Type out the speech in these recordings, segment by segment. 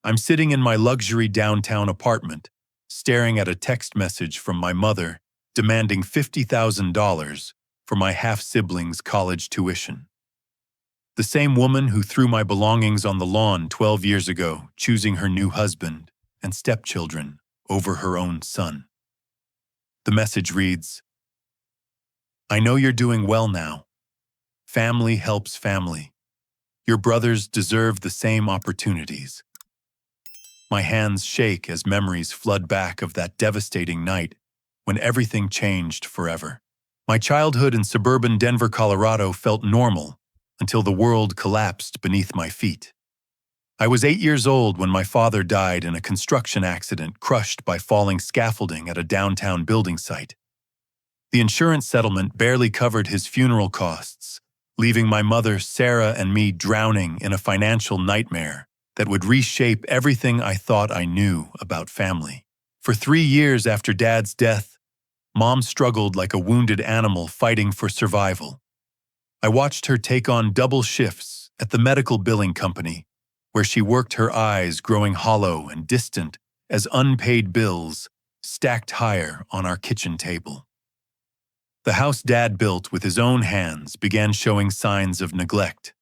I'm sitting in my luxury downtown apartment, staring at a text message from my mother demanding $50,000 for my half-sibling's college tuition. The same woman who threw my belongings on the lawn 12 years ago, choosing her new husband and stepchildren over her own son. The message reads, "I know you're doing well now. Family helps family. Your brothers deserve the same opportunities." My hands shake as memories flood back of that devastating night when everything changed forever. My childhood in suburban Denver, Colorado felt normal until the world collapsed beneath my feet. I was 8 years old when my father died in a construction accident crushed by falling scaffolding at a downtown building site. The insurance settlement barely covered his funeral costs, leaving my mother, Sarah, and me drowning in a financial nightmare that would reshape everything I thought I knew about family. For 3 years after Dad's death, Mom struggled like a wounded animal fighting for survival. I watched her take on double shifts at the medical billing company, where she worked her eyes growing hollow and distant as unpaid bills stacked higher on our kitchen table. The house Dad built with his own hands began showing signs of neglect.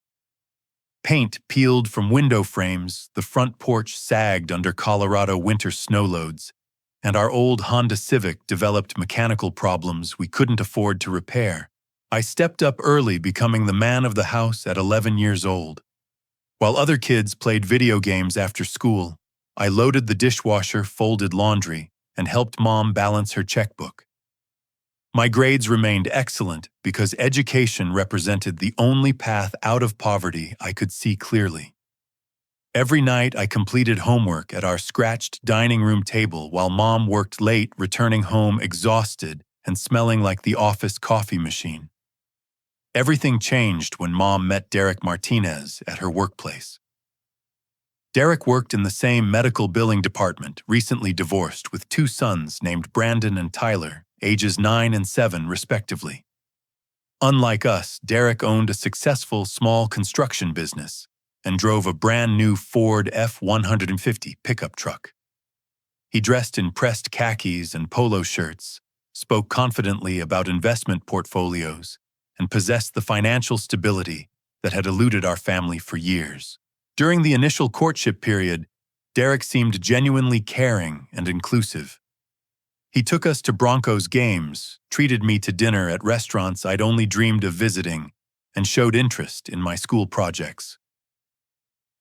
Paint peeled from window frames, the front porch sagged under Colorado winter snow loads, and our old Honda Civic developed mechanical problems we couldn't afford to repair. I stepped up early, becoming the man of the house at 11 years old. While other kids played video games after school, I loaded the dishwasher, folded laundry, and helped Mom balance her checkbook. My grades remained excellent because education represented the only path out of poverty I could see clearly. Every night I completed homework at our scratched dining room table while Mom worked late, returning home exhausted and smelling like the office coffee machine. Everything changed when Mom met Derek Martinez at her workplace. Derek worked in the same medical billing department, recently divorced, with 2 sons named Brandon and Tyler, ages 9 and 7 respectively. Unlike us, Derek owned a successful small construction business and drove a brand new Ford F-150 pickup truck. He dressed in pressed khakis and polo shirts, spoke confidently about investment portfolios, and possessed the financial stability that had eluded our family for years. During the initial courtship period, Derek seemed genuinely caring and inclusive. He took us to Broncos games, treated me to dinner at restaurants I'd only dreamed of visiting, and showed interest in my school projects.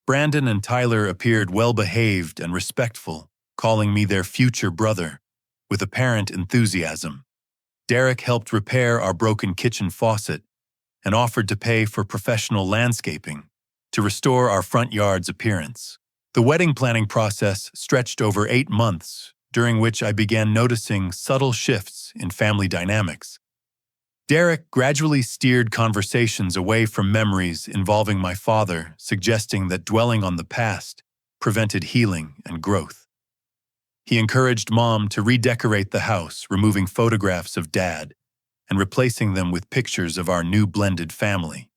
Brandon and Tyler appeared well-behaved and respectful, calling me their future brother, with apparent enthusiasm. Derek helped repair our broken kitchen faucet and offered to pay for professional landscaping to restore our front yard's appearance. The wedding planning process stretched over 8 months, during which I began noticing subtle shifts in family dynamics. Derek gradually steered conversations away from memories involving my father, suggesting that dwelling on the past prevented healing and growth. He encouraged Mom to redecorate the house, removing photographs of Dad and replacing them with pictures of our new blended family.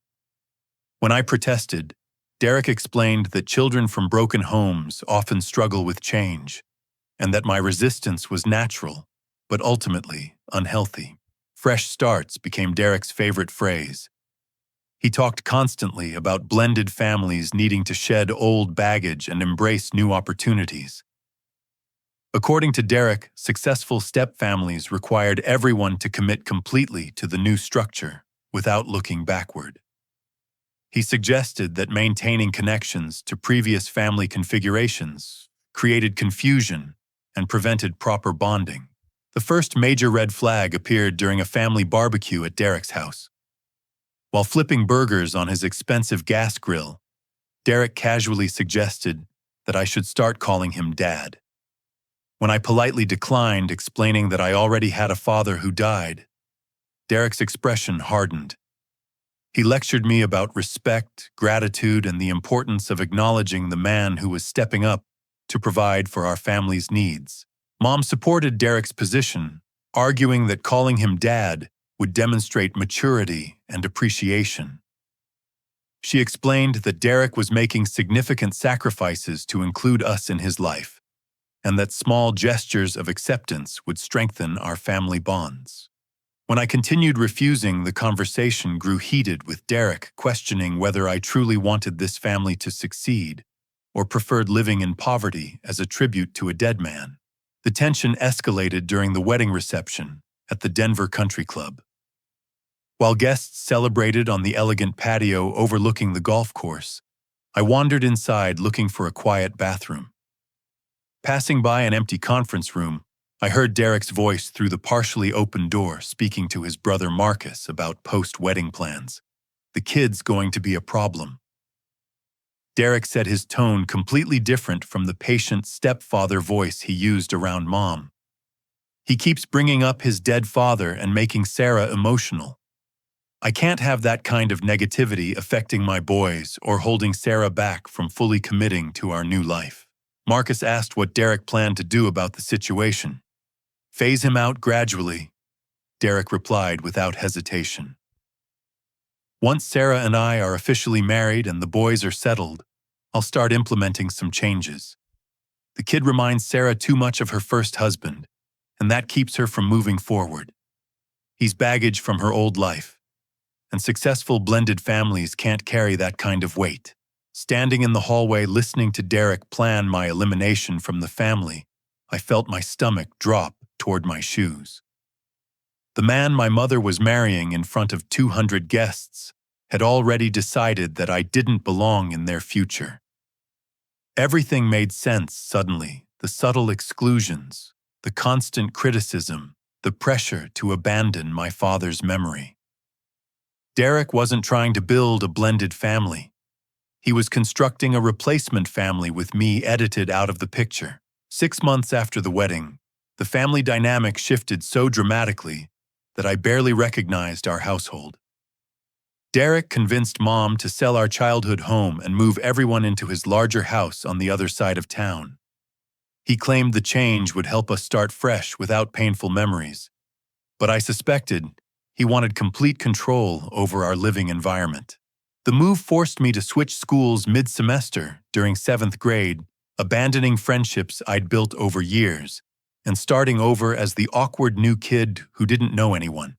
When I protested, Derek explained that children from broken homes often struggle with change, and that my resistance was natural, but ultimately unhealthy. Fresh starts became Derek's favorite phrase. He talked constantly about blended families needing to shed old baggage and embrace new opportunities. According to Derek, successful step-families required everyone to commit completely to the new structure without looking backward. He suggested that maintaining connections to previous family configurations created confusion and prevented proper bonding. The first major red flag appeared during a family barbecue at Derek's house. While flipping burgers on his expensive gas grill, Derek casually suggested that I should start calling him Dad. When I politely declined, explaining that I already had a father who died, Derek's expression hardened. He lectured me about respect, gratitude, and the importance of acknowledging the man who was stepping up to provide for our family's needs. Mom supported Derek's position, arguing that calling him Dad would demonstrate maturity and appreciation. She explained that Derek was making significant sacrifices to include us in his life, and that small gestures of acceptance would strengthen our family bonds. When I continued refusing, the conversation grew heated, with Derek questioning whether I truly wanted this family to succeed or preferred living in poverty as a tribute to a dead man. The tension escalated during the wedding reception at the Denver Country Club. While guests celebrated on the elegant patio overlooking the golf course, I wandered inside looking for a quiet bathroom. Passing by an empty conference room, I heard Derek's voice through the partially open door speaking to his brother Marcus about post-wedding plans. The kid's going to be a problem. Derek said, his tone completely different from the patient stepfather voice he used around Mom. He keeps bringing up his dead father and making Sarah emotional. I can't have that kind of negativity affecting my boys or holding Sarah back from fully committing to our new life. Marcus asked what Derek planned to do about the situation. Phase him out gradually, Derek replied without hesitation. Once Sarah and I are officially married and the boys are settled, I'll start implementing some changes. The kid reminds Sarah too much of her first husband, and that keeps her from moving forward. He's baggage from her old life, and successful blended families can't carry that kind of weight. Standing in the hallway listening to Derek plan my elimination from the family, I felt my stomach drop toward my shoes. The man my mother was marrying in front of 200 guests had already decided that I didn't belong in their future. Everything made sense suddenly: the subtle exclusions, the constant criticism, the pressure to abandon my father's memory. Derek wasn't trying to build a blended family. He was constructing a replacement family with me edited out of the picture. 6 months after the wedding, the family dynamic shifted so dramatically that I barely recognized our household. Derek convinced Mom to sell our childhood home and move everyone into his larger house on the other side of town. He claimed the change would help us start fresh without painful memories, but I suspected he wanted complete control over our living environment. The move forced me to switch schools mid-semester during 7th grade, abandoning friendships I'd built over years, and starting over as the awkward new kid who didn't know anyone.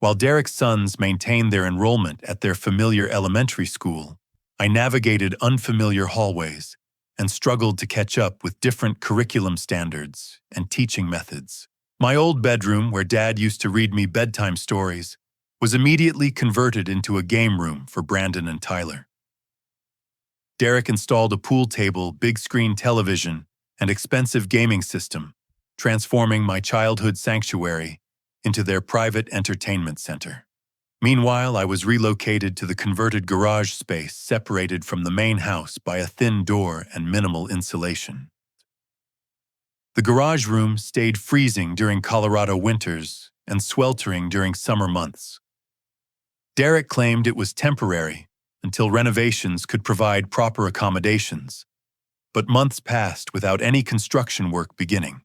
While Derek's sons maintained their enrollment at their familiar elementary school, I navigated unfamiliar hallways and struggled to catch up with different curriculum standards and teaching methods. My old bedroom, where Dad used to read me bedtime stories, was immediately converted into a game room for Brandon and Tyler. Derek installed a pool table, big screen television, and expensive gaming system, transforming my childhood sanctuary into their private entertainment center. Meanwhile, I was relocated to the converted garage space separated from the main house by a thin door and minimal insulation. The garage room stayed freezing during Colorado winters and sweltering during summer months. Derek claimed it was temporary until renovations could provide proper accommodations, but months passed without any construction work beginning.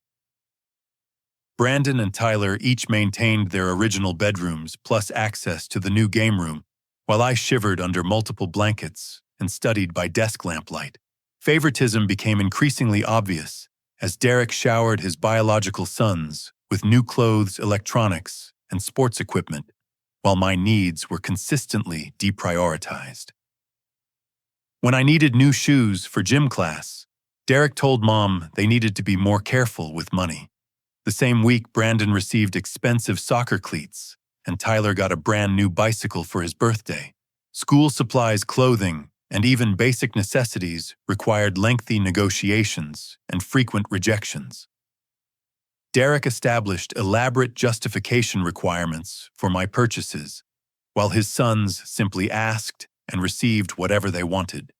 Brandon and Tyler each maintained their original bedrooms plus access to the new game room, while I shivered under multiple blankets and studied by desk lamplight. Favoritism became increasingly obvious as Derek showered his biological sons with new clothes, electronics, and sports equipment, while my needs were consistently deprioritized. When I needed new shoes for gym class, Derek told Mom they needed to be more careful with money. The same week, Brandon received expensive soccer cleats, and Tyler got a brand new bicycle for his birthday. School supplies, clothing, and even basic necessities required lengthy negotiations and frequent rejections. Derek established elaborate justification requirements for my purchases, while his sons simply asked and received whatever they wanted.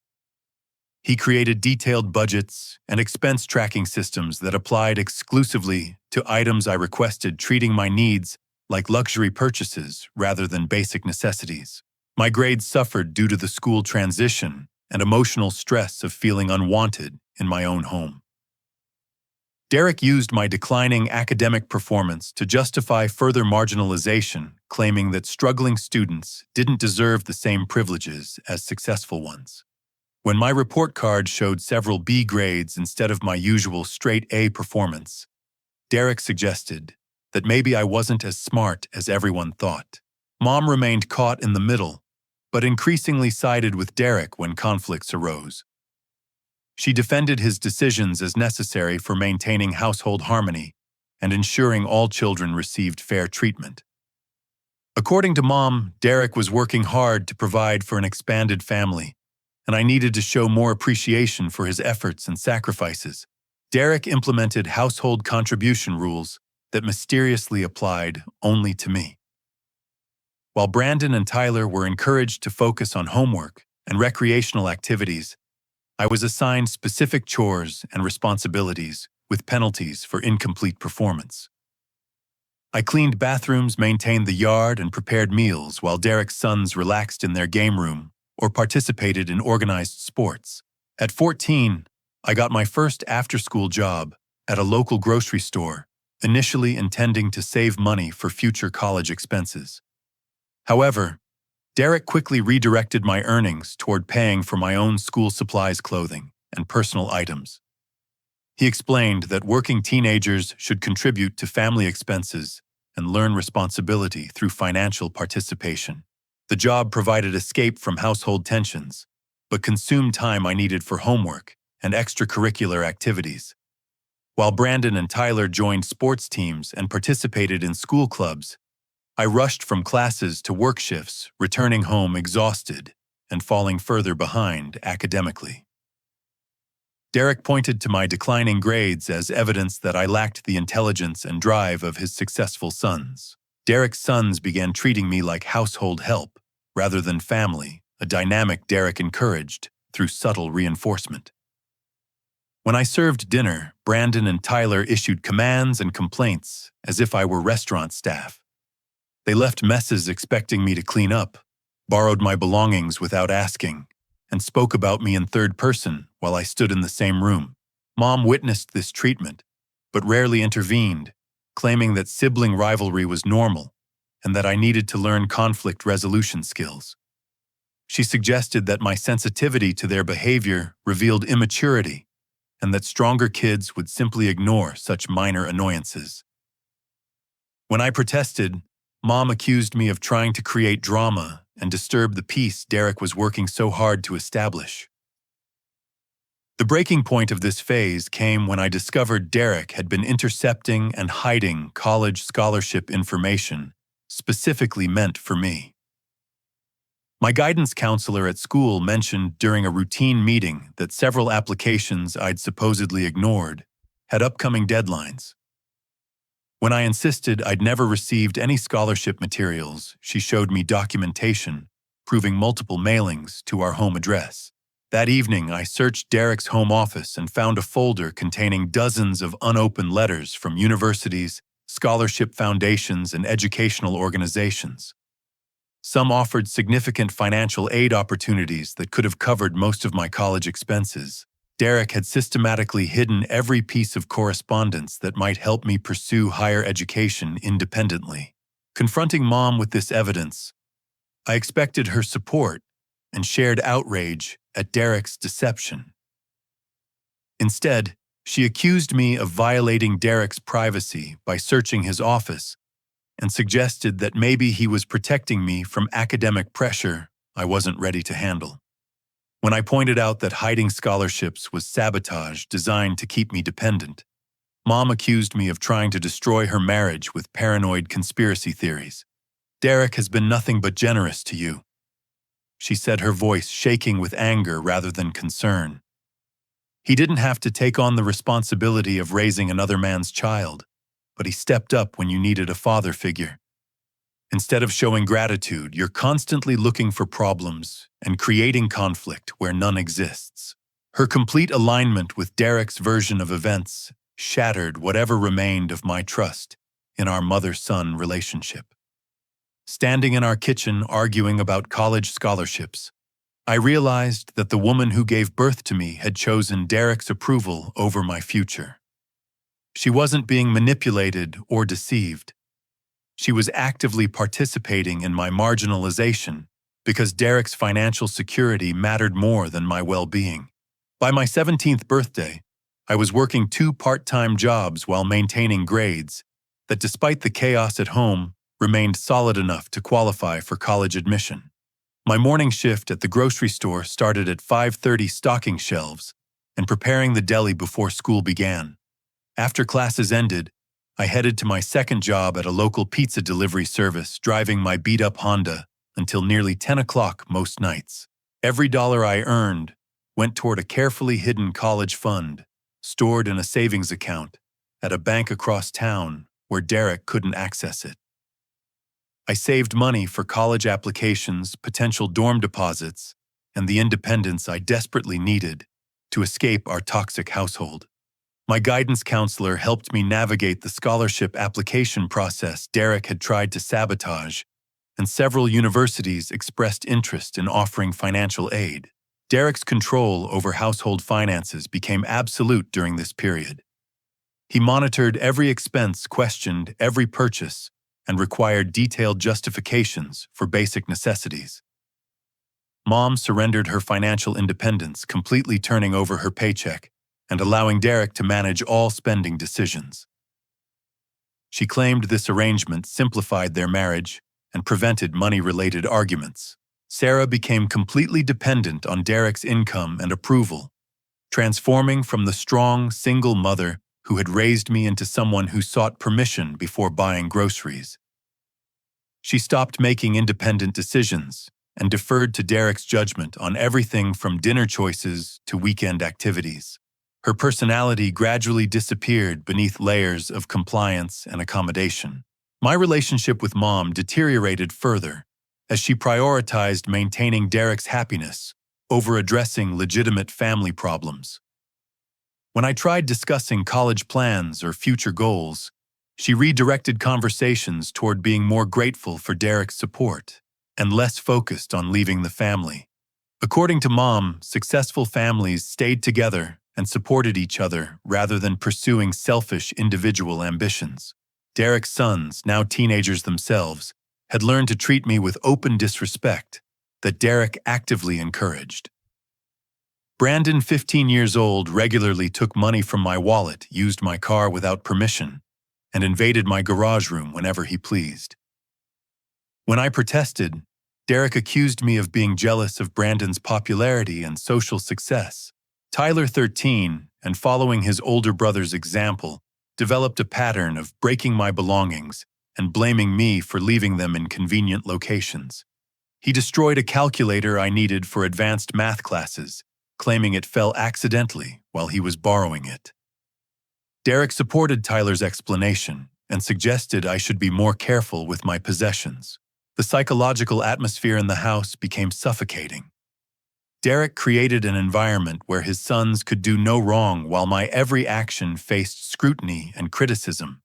He created detailed budgets and expense tracking systems that applied exclusively to items I requested, treating my needs like luxury purchases rather than basic necessities. My grades suffered due to the school transition and emotional stress of feeling unwanted in my own home. Derek used my declining academic performance to justify further marginalization, claiming that struggling students didn't deserve the same privileges as successful ones. When my report card showed several B grades instead of my usual straight A performance, Derek suggested that maybe I wasn't as smart as everyone thought. Mom remained caught in the middle, but increasingly sided with Derek when conflicts arose. She defended his decisions as necessary for maintaining household harmony and ensuring all children received fair treatment. According to Mom, Derek was working hard to provide for an expanded family, and I needed to show more appreciation for his efforts and sacrifices. Derek implemented household contribution rules that mysteriously applied only to me. While Brandon and Tyler were encouraged to focus on homework and recreational activities, I was assigned specific chores and responsibilities with penalties for incomplete performance. I cleaned bathrooms, maintained the yard, and prepared meals while Derek's sons relaxed in their game room or participated in organized sports. At 14, I got my first after-school job at a local grocery store, initially intending to save money for future college expenses. However, Derek quickly redirected my earnings toward paying for my own school supplies, clothing, and personal items. He explained that working teenagers should contribute to family expenses and learn responsibility through financial participation. The job provided escape from household tensions, but consumed time I needed for homework and extracurricular activities. While Brandon and Tyler joined sports teams and participated in school clubs, I rushed from classes to work shifts, returning home exhausted and falling further behind academically. Derek pointed to my declining grades as evidence that I lacked the intelligence and drive of his successful sons. Derek's sons began treating me like household help rather than family, a dynamic Derek encouraged through subtle reinforcement. When I served dinner, Brandon and Tyler issued commands and complaints as if I were restaurant staff. They left messes expecting me to clean up, borrowed my belongings without asking, and spoke about me in third person while I stood in the same room. Mom witnessed this treatment, but rarely intervened, claiming that sibling rivalry was normal and that I needed to learn conflict resolution skills. She suggested that my sensitivity to their behavior revealed immaturity and that stronger kids would simply ignore such minor annoyances. When I protested, Mom accused me of trying to create drama and disturb the peace Derek was working so hard to establish. The breaking point of this phase came when I discovered Derek had been intercepting and hiding college scholarship information specifically meant for me. My guidance counselor at school mentioned during a routine meeting that several applications I'd supposedly ignored had upcoming deadlines. When I insisted I'd never received any scholarship materials, she showed me documentation proving multiple mailings to our home address. That evening, I searched Derek's home office and found a folder containing dozens of unopened letters from universities, scholarship foundations, and educational organizations. Some offered significant financial aid opportunities that could have covered most of my college expenses. Derek had systematically hidden every piece of correspondence that might help me pursue higher education independently. Confronting Mom with this evidence, I expected her support and shared outrage at Derek's deception. Instead, she accused me of violating Derek's privacy by searching his office and suggested that maybe he was protecting me from academic pressure I wasn't ready to handle. When I pointed out that hiding scholarships was sabotage designed to keep me dependent, Mom accused me of trying to destroy her marriage with paranoid conspiracy theories. Derek has been nothing but generous to you, she said, her voice shaking with anger rather than concern. He didn't have to take on the responsibility of raising another man's child, but he stepped up when you needed a father figure. Instead of showing gratitude, you're constantly looking for problems and creating conflict where none exists. Her complete alignment with Derek's version of events shattered whatever remained of my trust in our mother-son relationship. Standing in our kitchen arguing about college scholarships, I realized that the woman who gave birth to me had chosen Derek's approval over my future. She wasn't being manipulated or deceived. She was actively participating in my marginalization because Derek's financial security mattered more than my well-being. By my 17th birthday, I was working 2 part-time jobs while maintaining grades that, despite the chaos at home, remained solid enough to qualify for college admission. My morning shift at the grocery store started at 5:30, stocking shelves and preparing the deli before school began. After classes ended, I headed to my second job at a local pizza delivery service, driving my beat-up Honda until nearly 10 o'clock most nights. Every dollar I earned went toward a carefully hidden college fund, stored in a savings account at a bank across town where Derek couldn't access it. I saved money for college applications, potential dorm deposits, and the independence I desperately needed to escape our toxic household. My guidance counselor helped me navigate the scholarship application process Derek had tried to sabotage, and several universities expressed interest in offering financial aid. Derek's control over household finances became absolute during this period. He monitored every expense, questioned every purchase, and required detailed justifications for basic necessities. Mom surrendered her financial independence, completely turning over her paycheck and allowing Derek to manage all spending decisions. She claimed this arrangement simplified their marriage and prevented money-related arguments. Sarah became completely dependent on Derek's income and approval, transforming from the strong, single mother who had raised me into someone who sought permission before buying groceries. She stopped making independent decisions and deferred to Derek's judgment on everything from dinner choices to weekend activities. Her personality gradually disappeared beneath layers of compliance and accommodation. My relationship with Mom deteriorated further as she prioritized maintaining Derek's happiness over addressing legitimate family problems. When I tried discussing college plans or future goals, she redirected conversations toward being more grateful for Derek's support and less focused on leaving the family. According to Mom, successful families stayed together and supported each other rather than pursuing selfish individual ambitions. Derek's sons, now teenagers themselves, had learned to treat me with open disrespect that Derek actively encouraged. Brandon, 15 years old, regularly took money from my wallet, used my car without permission, and invaded my garage room whenever he pleased. When I protested, Derek accused me of being jealous of Brandon's popularity and social success. Tyler, 13, and following his older brother's example, developed a pattern of breaking my belongings and blaming me for leaving them in convenient locations. He destroyed a calculator I needed for advanced math classes, claiming it fell accidentally while he was borrowing it. Derek supported Tyler's explanation and suggested I should be more careful with my possessions. The psychological atmosphere in the house became suffocating. Derek created an environment where his sons could do no wrong while my every action faced scrutiny and criticism.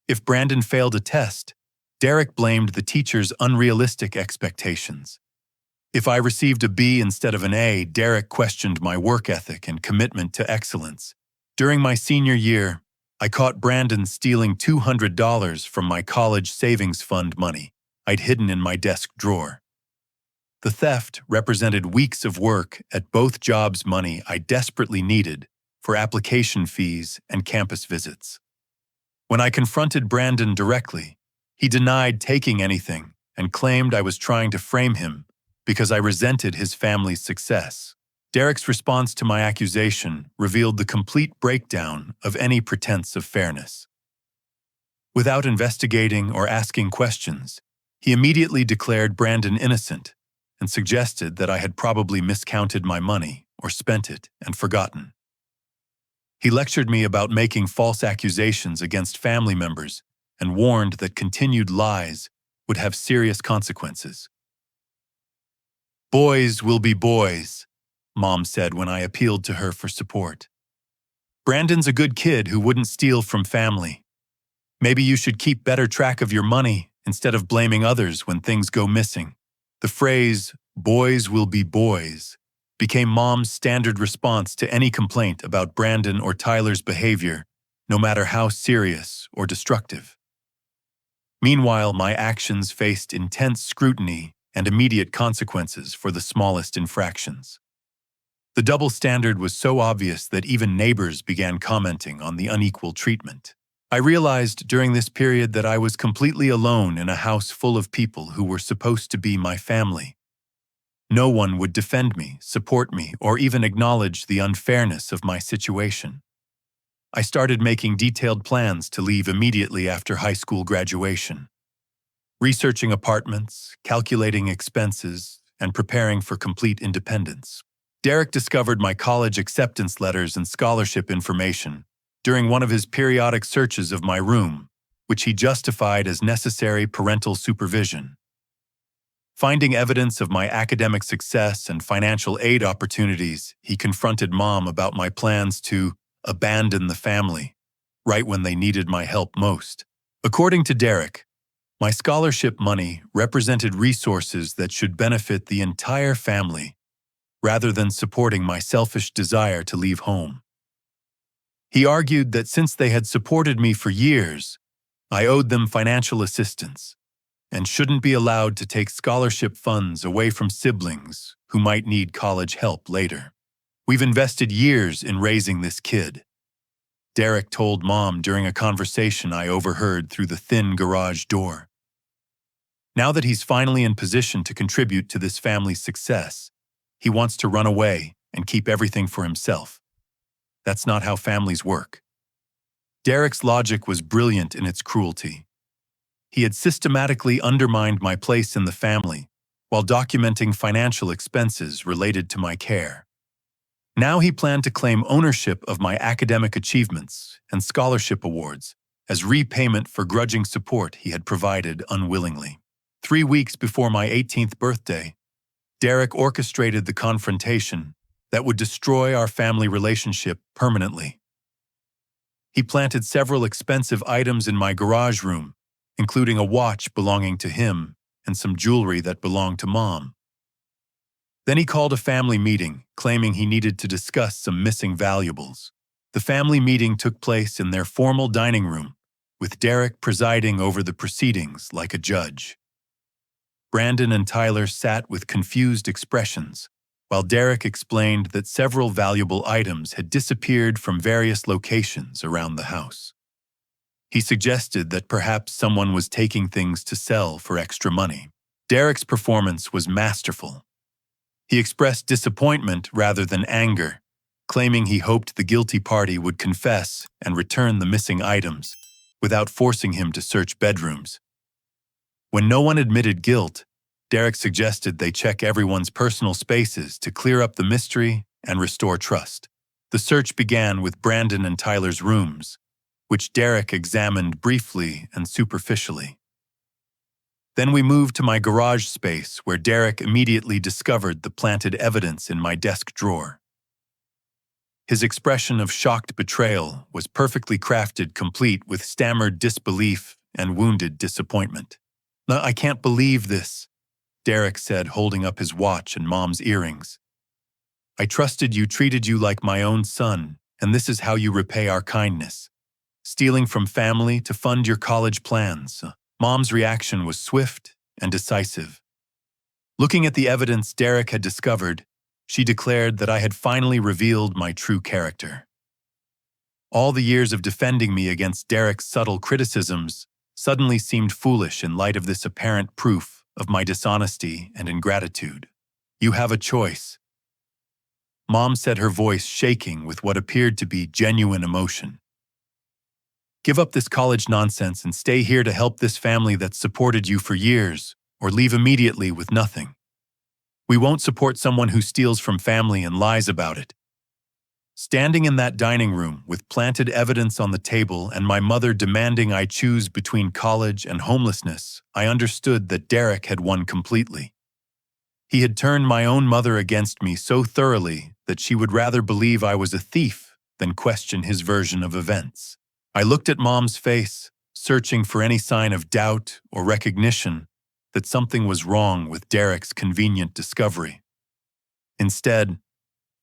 If Brandon failed a test, Derek blamed the teacher's unrealistic expectations. If I received a B instead of an A, Derek questioned my work ethic and commitment to excellence. During my senior year, I caught Brandon stealing $200 from my college savings fund money I'd hidden in my desk drawer. The theft represented weeks of work at both jobs, money I desperately needed for application fees and campus visits. When I confronted Brandon directly, he denied taking anything and claimed I was trying to frame him because I resented his family's success. Derek's response to my accusation revealed the complete breakdown of any pretense of fairness. Without investigating or asking questions, he immediately declared Brandon innocent and suggested that I had probably miscounted my money or spent it and forgotten. He lectured me about making false accusations against family members and warned that continued lies would have serious consequences. "Boys will be boys," Mom said when I appealed to her for support. "Brandon's a good kid who wouldn't steal from family. Maybe you should keep better track of your money instead of blaming others when things go missing." The phrase, "boys will be boys," became Mom's standard response to any complaint about Brandon or Tyler's behavior no matter how serious or destructive. Meanwhile, my actions faced intense scrutiny and immediate consequences for the smallest infractions. The double standard was so obvious that even neighbors began commenting on the unequal treatment. I realized during this period that I was completely alone in a house full of people who were supposed to be my family. No one would defend me, support me, or even acknowledge the unfairness of my situation. I started making detailed plans to leave immediately after high school graduation. Researching apartments, calculating expenses, and preparing for complete independence. Derek discovered my college acceptance letters and scholarship information during one of his periodic searches of my room, which he justified as necessary parental supervision. Finding evidence of my academic success and financial aid opportunities, he confronted Mom about my plans to abandon the family, right when they needed my help most. According to Derek, my scholarship money represented resources that should benefit the entire family, rather than supporting my selfish desire to leave home. He argued that since they had supported me for years, I owed them financial assistance and shouldn't be allowed to take scholarship funds away from siblings who might need college help later. We've invested years in raising this kid, Derek told Mom during a conversation I overheard through the thin garage door. Now that he's finally in position to contribute to this family's success, he wants to run away and keep everything for himself. That's not how families work. Derek's logic was brilliant in its cruelty. He had systematically undermined my place in the family while documenting financial expenses related to my care. Now he planned to claim ownership of my academic achievements and scholarship awards as repayment for grudging support he had provided unwillingly. 3 weeks before my 18th birthday, Derek orchestrated the confrontation that would destroy our family relationship permanently. He planted several expensive items in my garage room, including a watch belonging to him and some jewelry that belonged to Mom. Then he called a family meeting, claiming he needed to discuss some missing valuables. The family meeting took place in their formal dining room, with Derek presiding over the proceedings like a judge. Brandon and Tyler sat with confused expressions, while Derek explained that several valuable items had disappeared from various locations around the house. He suggested that perhaps someone was taking things to sell for extra money. Derek's performance was masterful. He expressed disappointment rather than anger, claiming he hoped the guilty party would confess and return the missing items without forcing him to search bedrooms. When no one admitted guilt, Derek suggested they check everyone's personal spaces to clear up the mystery and restore trust. The search began with Brandon and Tyler's rooms, which Derek examined briefly and superficially. Then we moved to my garage space, where Derek immediately discovered the planted evidence in my desk drawer. His expression of shocked betrayal was perfectly crafted, complete with stammered disbelief and wounded disappointment. "No, I can't believe this," Derek said, holding up his watch and Mom's earrings. "I trusted you, treated you like my own son, and this is how you repay our kindness. Stealing from family to fund your college plans." Mom's reaction was swift and decisive. Looking at the evidence Derek had discovered, she declared that I had finally revealed my true character. All the years of defending me against Derek's subtle criticisms suddenly seemed foolish in light of this apparent proof of my dishonesty and ingratitude. "You have a choice," Mom said, her voice shaking with what appeared to be genuine emotion. "Give up this college nonsense and stay here to help this family that's supported you for years, or leave immediately with nothing. We won't support someone who steals from family and lies about it." Standing in that dining room with planted evidence on the table and my mother demanding I choose between college and homelessness, I understood that Derek had won completely. He had turned my own mother against me so thoroughly that she would rather believe I was a thief than question his version of events. I looked at Mom's face, searching for any sign of doubt or recognition that something was wrong with Derek's convenient discovery. Instead,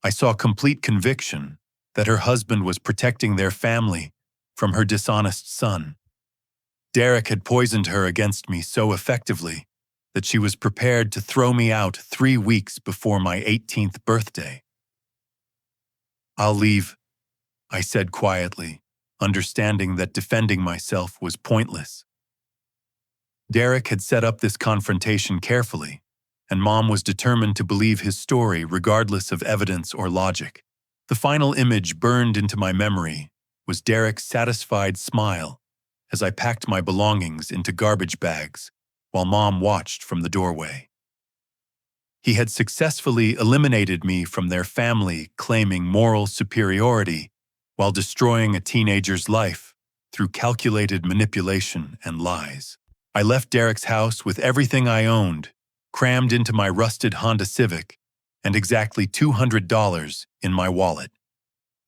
I saw complete conviction that her husband was protecting their family from her dishonest son. Derek had poisoned her against me so effectively that she was prepared to throw me out 3 weeks before my 18th birthday. "I'll leave," I said quietly, understanding that defending myself was pointless. Derek had set up this confrontation carefully, and Mom was determined to believe his story regardless of evidence or logic. The final image burned into my memory was Derek's satisfied smile as I packed my belongings into garbage bags while Mom watched from the doorway. He had successfully eliminated me from their family, claiming moral superiority while destroying a teenager's life through calculated manipulation and lies. I left Derek's house with everything I owned, crammed into my rusted Honda Civic, and exactly $200 in my wallet.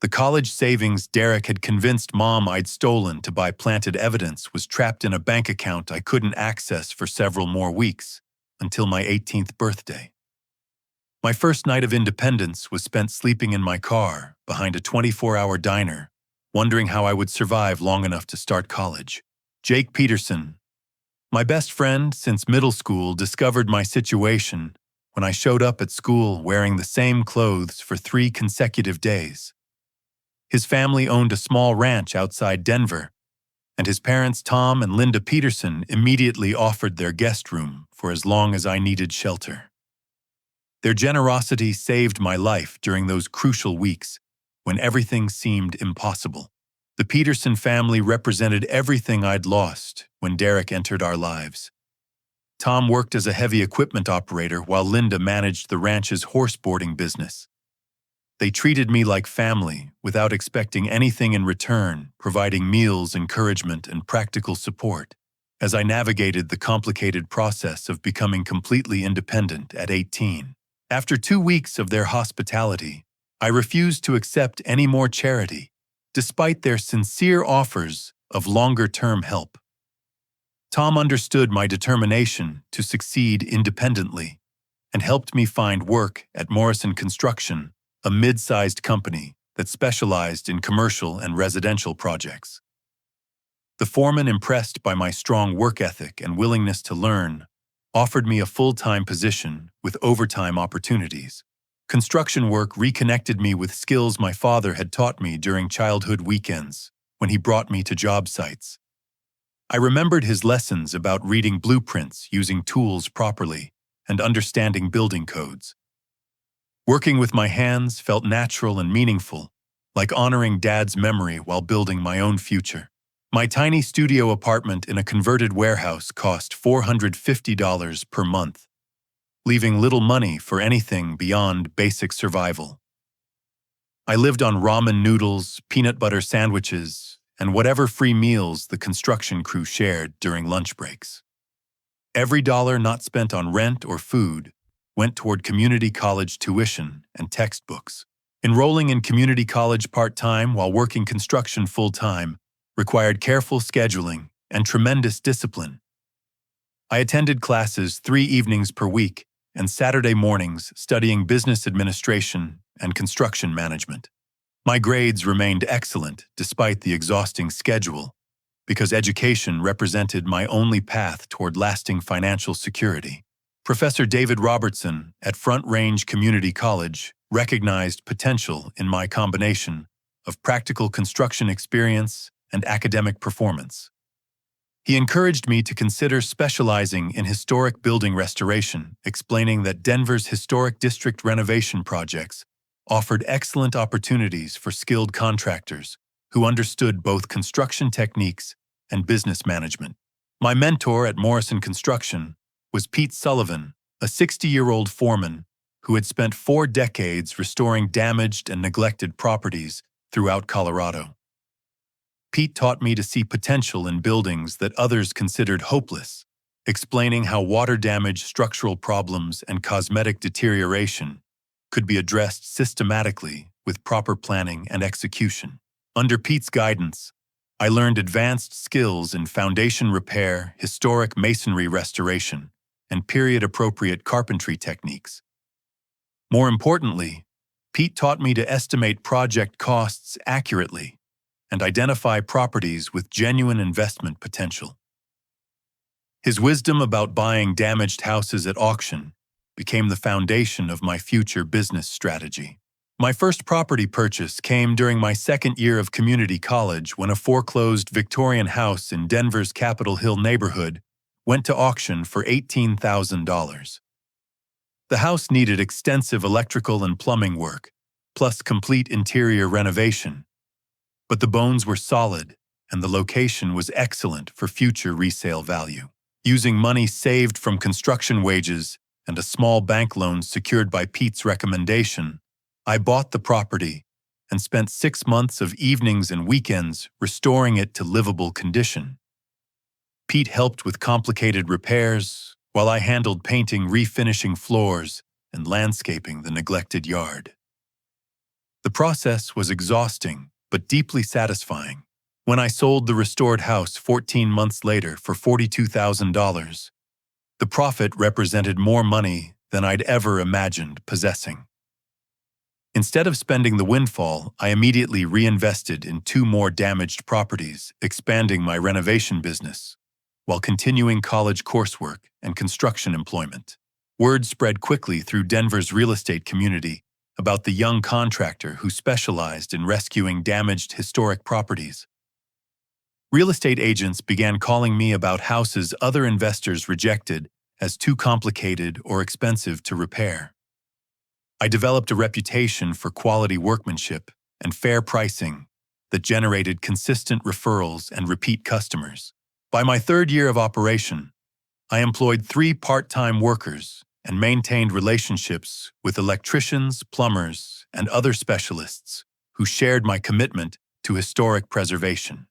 The college savings Derek had convinced Mom I'd stolen to buy planted evidence was trapped in a bank account I couldn't access for several more weeks, until my 18th birthday. My first night of independence was spent sleeping in my car behind a 24-hour diner, wondering how I would survive long enough to start college. Jake Peterson, my best friend since middle school, discovered my situation when I showed up at school wearing the same clothes for 3 consecutive days. His family owned a small ranch outside Denver, and his parents, Tom and Linda Peterson, immediately offered their guest room for as long as I needed shelter. Their generosity saved my life during those crucial weeks when everything seemed impossible. The Peterson family represented everything I'd lost when Derek entered our lives. Tom worked as a heavy equipment operator while Linda managed the ranch's horseboarding business. They treated me like family without expecting anything in return, providing meals, encouragement, and practical support as I navigated the complicated process of becoming completely independent at 18. After 2 weeks of their hospitality, I refused to accept any more charity, despite their sincere offers of longer-term help. Tom understood my determination to succeed independently and helped me find work at Morrison Construction, a mid-sized company that specialized in commercial and residential projects. The foreman, impressed by my strong work ethic and willingness to learn, offered me a full-time position with overtime opportunities. Construction work reconnected me with skills my father had taught me during childhood weekends when he brought me to job sites. I remembered his lessons about reading blueprints, using tools properly, and understanding building codes. Working with my hands felt natural and meaningful, like honoring Dad's memory while building my own future. My tiny studio apartment in a converted warehouse cost $450 per month, leaving little money for anything beyond basic survival. I lived on ramen noodles, peanut butter sandwiches, and whatever free meals the construction crew shared during lunch breaks. Every dollar not spent on rent or food went toward community college tuition and textbooks. Enrolling in community college part-time while working construction full-time required careful scheduling and tremendous discipline. I attended classes 3 evenings per week and Saturday mornings studying business administration and construction management. My grades remained excellent despite the exhausting schedule, because education represented my only path toward lasting financial security. Professor David Robertson at Front Range Community College recognized potential in my combination of practical construction experience and academic performance. He encouraged me to consider specializing in historic building restoration, explaining that Denver's historic district renovation projects offered excellent opportunities for skilled contractors who understood both construction techniques and business management. My mentor at Morrison Construction was Pete Sullivan, a 60-year-old foreman who had spent 4 decades restoring damaged and neglected properties throughout Colorado. Pete taught me to see potential in buildings that others considered hopeless, explaining how water damage, structural problems, and cosmetic deterioration could be addressed systematically with proper planning and execution. Under Pete's guidance, I learned advanced skills in foundation repair, historic masonry restoration, and period-appropriate carpentry techniques. More importantly, Pete taught me to estimate project costs accurately and identify properties with genuine investment potential. His wisdom about buying damaged houses at auction became the foundation of my future business strategy. My first property purchase came during my second year of community college when a foreclosed Victorian house in Denver's Capitol Hill neighborhood went to auction for $18,000. The house needed extensive electrical and plumbing work, plus complete interior renovation. But the bones were solid, and the location was excellent for future resale value. Using money saved from construction wages and a small bank loan secured by Pete's recommendation, I bought the property and spent 6 months of evenings and weekends restoring it to livable condition. Pete helped with complicated repairs, while I handled painting, refinishing floors, and landscaping the neglected yard. The process was exhausting, but deeply satisfying. When I sold the restored house 14 months later for $42,000, the profit represented more money than I'd ever imagined possessing. Instead of spending the windfall, I immediately reinvested in 2 more damaged properties, expanding my renovation business, while continuing college coursework and construction employment. Word spread quickly through Denver's real estate community about the young contractor who specialized in rescuing damaged historic properties. Real estate agents began calling me about houses other investors rejected as too complicated or expensive to repair. I developed a reputation for quality workmanship and fair pricing that generated consistent referrals and repeat customers. By my 3rd year of operation, I employed 3 part-time workers and maintained relationships with electricians, plumbers, and other specialists who shared my commitment to historic preservation.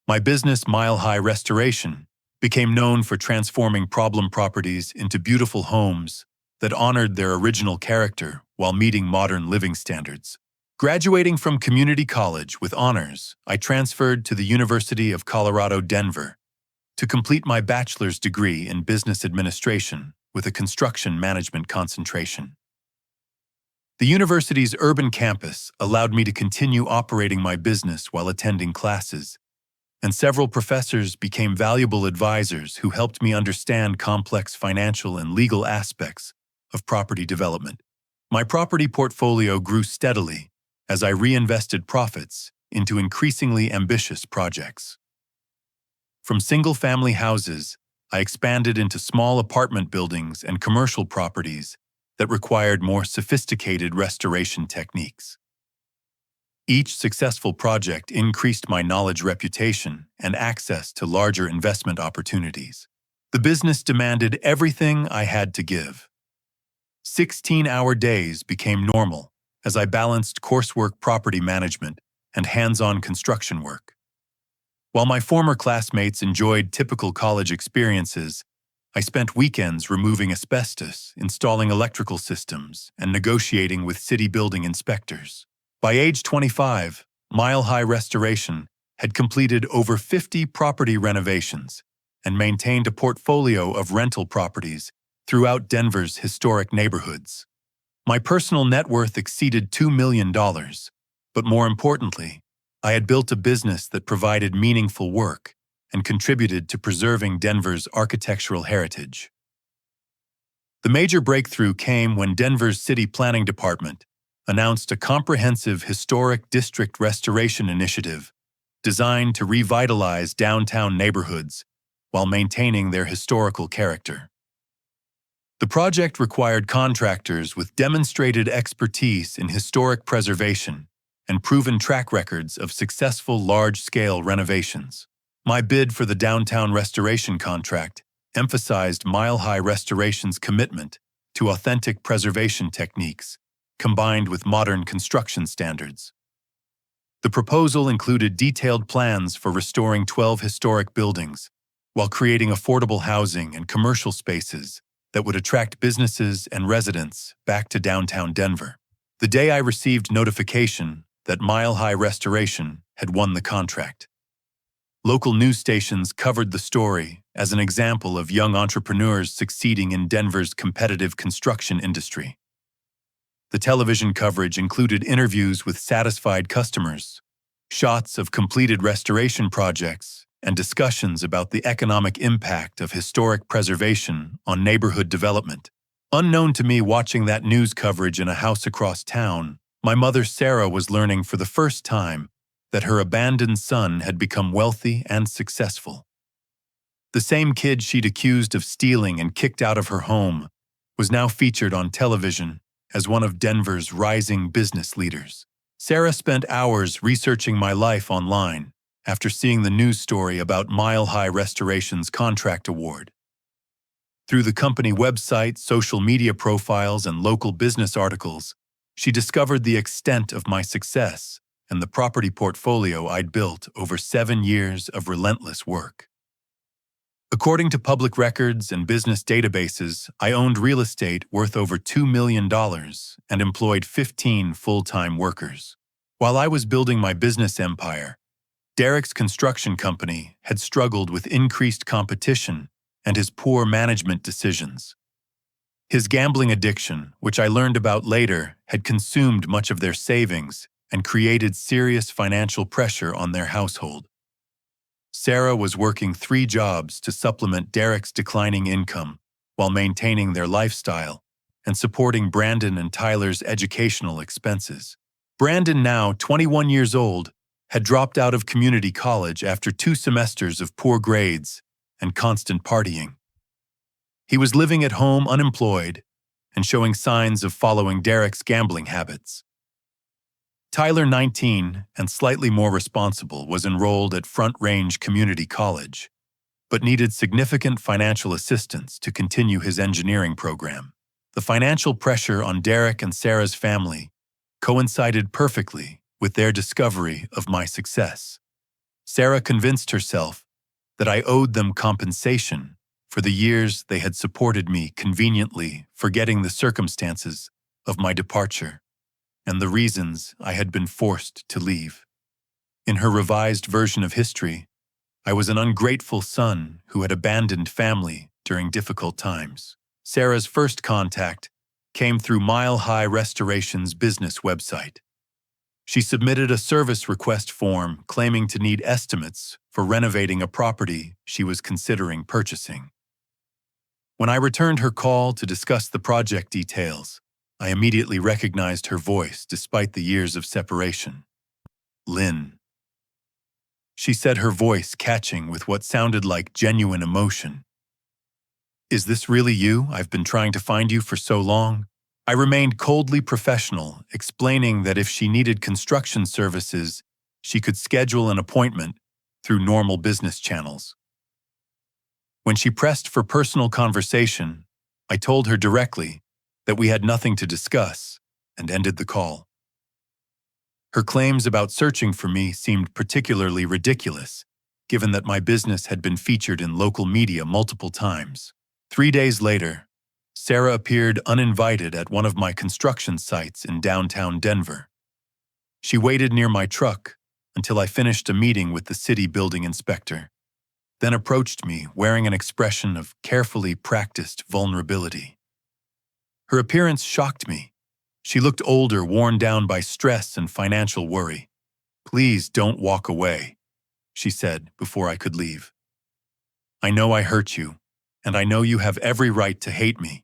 My business, Mile High Restoration, became known for transforming problem properties into beautiful homes that honored their original character while meeting modern living standards. Graduating from community college with honors, I transferred to the University of Colorado, Denver, to complete my bachelor's degree in business administration with a construction management concentration. The university's urban campus allowed me to continue operating my business while attending classes, and several professors became valuable advisors who helped me understand complex financial and legal aspects of property development. My property portfolio grew steadily as I reinvested profits into increasingly ambitious projects. From single-family houses, I expanded into small apartment buildings and commercial properties that required more sophisticated restoration techniques. Each successful project increased my knowledge, reputation, and access to larger investment opportunities. The business demanded everything I had to give. 16-hour days became normal as I balanced coursework, property management, and hands-on construction work. While my former classmates enjoyed typical college experiences, I spent weekends removing asbestos, installing electrical systems, and negotiating with city building inspectors. By age 25, Mile High Restoration had completed over 50 property renovations and maintained a portfolio of rental properties throughout Denver's historic neighborhoods. My personal net worth exceeded $2 million, but more importantly, I had built a business that provided meaningful work and contributed to preserving Denver's architectural heritage. The major breakthrough came when Denver's City Planning Department announced a comprehensive historic district restoration initiative designed to revitalize downtown neighborhoods while maintaining their historical character. The project required contractors with demonstrated expertise in historic preservation and proven track records of successful large-scale renovations. My bid for the downtown restoration contract emphasized Mile High Restoration's commitment to authentic preservation techniques combined with modern construction standards. The proposal included detailed plans for restoring 12 historic buildings while creating affordable housing and commercial spaces that would attract businesses and residents back to downtown Denver. The day I received notification that Mile High Restoration had won the contract, local news stations covered the story as an example of young entrepreneurs succeeding in Denver's competitive construction industry. The television coverage included interviews with satisfied customers, shots of completed restoration projects, and discussions about the economic impact of historic preservation on neighborhood development. Unknown to me watching that news coverage in a house across town, my mother Sarah was learning for the first time that her abandoned son had become wealthy and successful. The same kid she'd accused of stealing and kicked out of her home was now featured on television as one of Denver's rising business leaders. Sarah spent hours researching my life online after seeing the news story about Mile High Restoration's contract award. Through the company website, social media profiles, and local business articles, she discovered the extent of my success and the property portfolio I'd built over 7 years of relentless work. According to public records and business databases, I owned real estate worth over $2 million and employed 15 full-time workers. While I was building my business empire, Derek's construction company had struggled with increased competition and his poor management decisions. His gambling addiction, which I learned about later, had consumed much of their savings and created serious financial pressure on their household. Sarah was working 3 jobs to supplement Derek's declining income while maintaining their lifestyle and supporting Brandon and Tyler's educational expenses. Brandon, now 21 years old, had dropped out of community college after 2 semesters of poor grades and constant partying. He was living at home unemployed and showing signs of following Derek's gambling habits. Tyler, 19 and slightly more responsible, was enrolled at Front Range Community College, but needed significant financial assistance to continue his engineering program. The financial pressure on Derek and Sarah's family coincided perfectly with their discovery of my success. Sarah convinced herself that I owed them compensation for the years they had supported me, conveniently forgetting the circumstances of my departure and the reasons I had been forced to leave. In her revised version of history, I was an ungrateful son who had abandoned family during difficult times. Sarah's first contact came through Mile High Restoration's business website. She submitted a service request form claiming to need estimates for renovating a property she was considering purchasing. When I returned her call to discuss the project details, I immediately recognized her voice despite the years of separation. Lynn. She said, her voice catching with what sounded like genuine emotion. Is this really you? I've been trying to find you for so long. I remained coldly professional, explaining that if she needed construction services, she could schedule an appointment through normal business channels. When she pressed for personal conversation, I told her directly that we had nothing to discuss and ended the call. Her claims about searching for me seemed particularly ridiculous, given that my business had been featured in local media multiple times. 3 days later, Sarah appeared uninvited at one of my construction sites in downtown Denver. She waited near my truck until I finished a meeting with the city building inspector, then approached me wearing an expression of carefully practiced vulnerability. Her appearance shocked me. She looked older, worn down by stress and financial worry. "Please don't walk away," she said before I could leave. "I know I hurt you, and I know you have every right to hate me.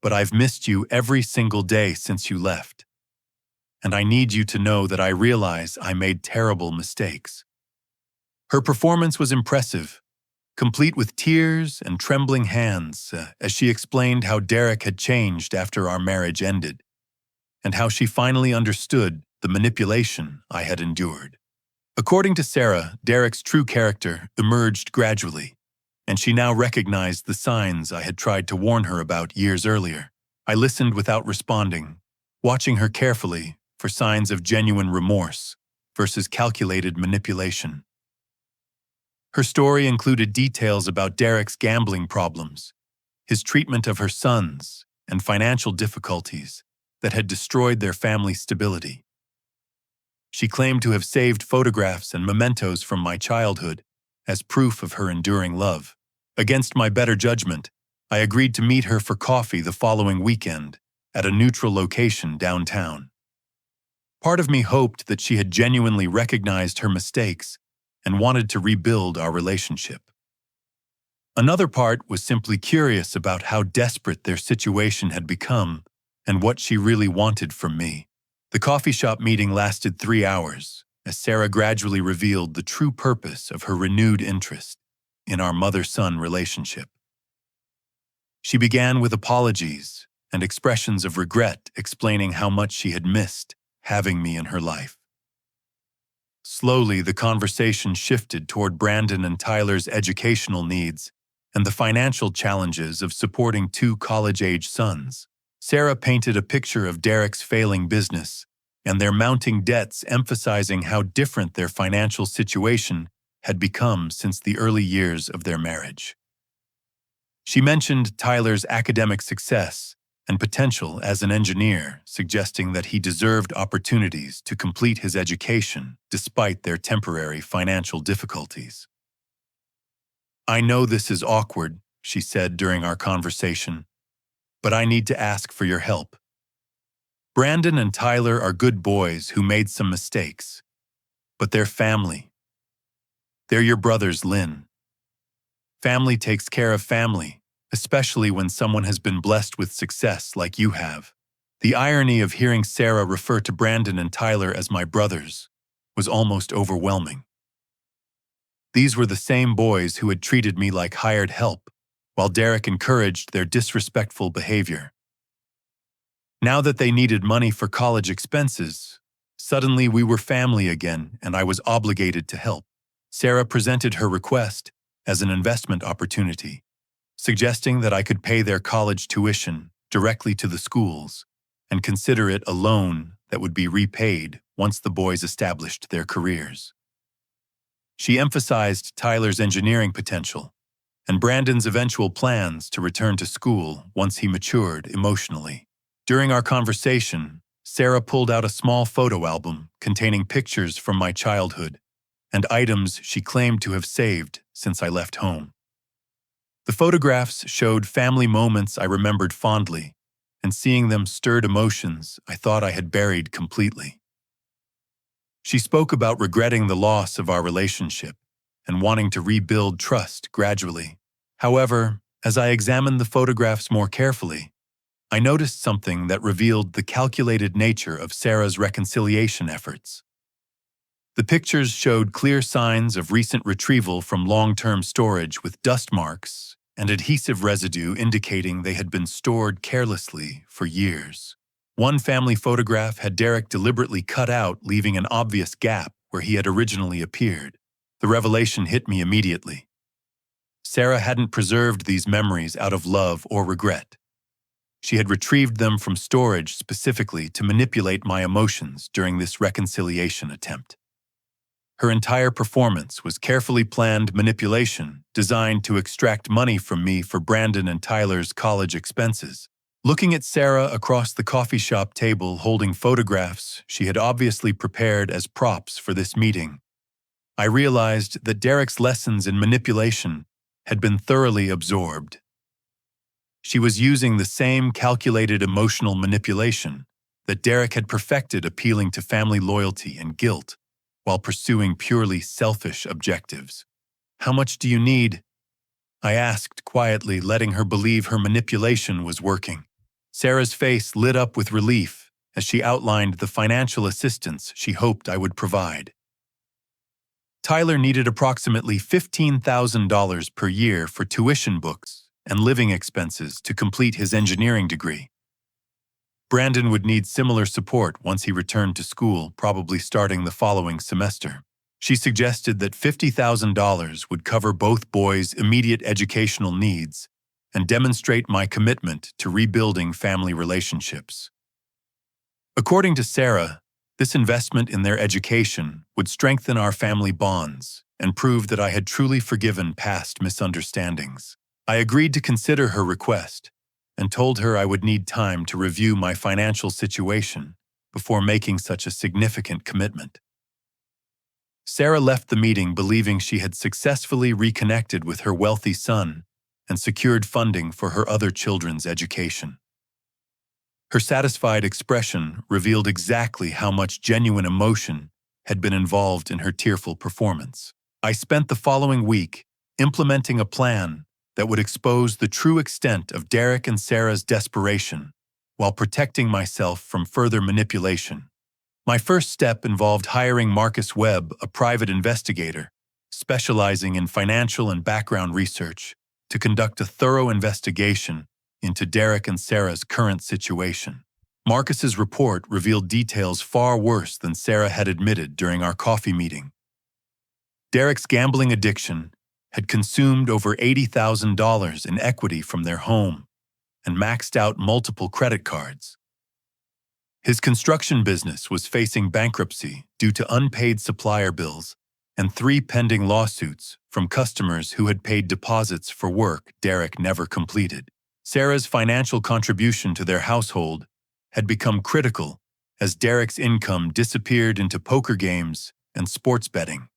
But I've missed you every single day since you left. And I need you to know that I realize I made terrible mistakes." Her performance was impressive, complete with tears and trembling hands, as she explained how Derek had changed after our marriage ended, and how she finally understood the manipulation I had endured. According to Sarah, Derek's true character emerged gradually, and she now recognized the signs I had tried to warn her about years earlier. I listened without responding, watching her carefully for signs of genuine remorse versus calculated manipulation. Her story included details about Derek's gambling problems, his treatment of her sons, and financial difficulties that had destroyed their family stability. She claimed to have saved photographs and mementos from my childhood as proof of her enduring love. Against my better judgment, I agreed to meet her for coffee the following weekend at a neutral location downtown. Part of me hoped that she had genuinely recognized her mistakes and wanted to rebuild our relationship. Another part was simply curious about how desperate their situation had become and what she really wanted from me. The coffee shop meeting lasted 3 hours, as Sarah gradually revealed the true purpose of her renewed interest in our mother-son relationship. She began with apologies and expressions of regret, explaining how much she had missed having me in her life. Slowly, the conversation shifted toward Brandon and Tyler's educational needs and the financial challenges of supporting 2 college-age sons. Sarah painted a picture of Derek's failing business and their mounting debts, emphasizing how different their financial situation had become since the early years of their marriage. She mentioned Tyler's academic success and potential as an engineer, suggesting that he deserved opportunities to complete his education despite their temporary financial difficulties. "I know this is awkward," she said during our conversation, "but I need to ask for your help. Brandon and Tyler are good boys who made some mistakes, but they're family. They're your brothers, Lynn. Family takes care of family, especially when someone has been blessed with success like you have." The irony of hearing Sarah refer to Brandon and Tyler as my brothers was almost overwhelming. These were the same boys who had treated me like hired help, while Derek encouraged their disrespectful behavior. Now that they needed money for college expenses, suddenly we were family again and I was obligated to help. Sarah presented her request as an investment opportunity, suggesting that I could pay their college tuition directly to the schools and consider it a loan that would be repaid once the boys established their careers. She emphasized Tyler's engineering potential and Brandon's eventual plans to return to school once he matured emotionally. During our conversation, Sarah pulled out a small photo album containing pictures from my childhood and items she claimed to have saved since I left home. The photographs showed family moments I remembered fondly, and seeing them stirred emotions I thought I had buried completely. She spoke about regretting the loss of our relationship and wanting to rebuild trust gradually. However, as I examined the photographs more carefully, I noticed something that revealed the calculated nature of Sarah's reconciliation efforts. The pictures showed clear signs of recent retrieval from long-term storage with dust marks and adhesive residue indicating they had been stored carelessly for years. One family photograph had Derek deliberately cut out, leaving an obvious gap where he had originally appeared. The revelation hit me immediately. Sarah hadn't preserved these memories out of love or regret. She had retrieved them from storage specifically to manipulate my emotions during this reconciliation attempt. Her entire performance was carefully planned manipulation designed to extract money from me for Brandon and Tyler's college expenses. Looking at Sarah across the coffee shop table holding photographs she had obviously prepared as props for this meeting, I realized that Derek's lessons in manipulation had been thoroughly absorbed. She was using the same calculated emotional manipulation that Derek had perfected, appealing to family loyalty and guilt while pursuing purely selfish objectives. "How much do you need?" I asked quietly, letting her believe her manipulation was working. Sarah's face lit up with relief as she outlined the financial assistance she hoped I would provide. Tyler needed approximately $15,000 per year for tuition books and living expenses to complete his engineering degree. Brandon would need similar support once he returned to school, probably starting the following semester. She suggested that $50,000 would cover both boys' immediate educational needs and demonstrate my commitment to rebuilding family relationships. According to Sarah, this investment in their education would strengthen our family bonds and prove that I had truly forgiven past misunderstandings. I agreed to consider her request and told her I would need time to review my financial situation before making such a significant commitment. Sarah left the meeting believing she had successfully reconnected with her wealthy son and secured funding for her other children's education. Her satisfied expression revealed exactly how much genuine emotion had been involved in her tearful performance. I spent the following week implementing a plan that would expose the true extent of Derek and Sarah's desperation while protecting myself from further manipulation. My first step involved hiring Marcus Webb, a private investigator, specializing in financial and background research, to conduct a thorough investigation into Derek and Sarah's current situation. Marcus's report revealed details far worse than Sarah had admitted during our coffee meeting. Derek's gambling addiction had consumed over $80,000 in equity from their home and maxed out multiple credit cards. His construction business was facing bankruptcy due to unpaid supplier bills and 3 pending lawsuits from customers who had paid deposits for work Derek never completed. Sarah's financial contribution to their household had become critical as Derek's income disappeared into poker games and sports betting.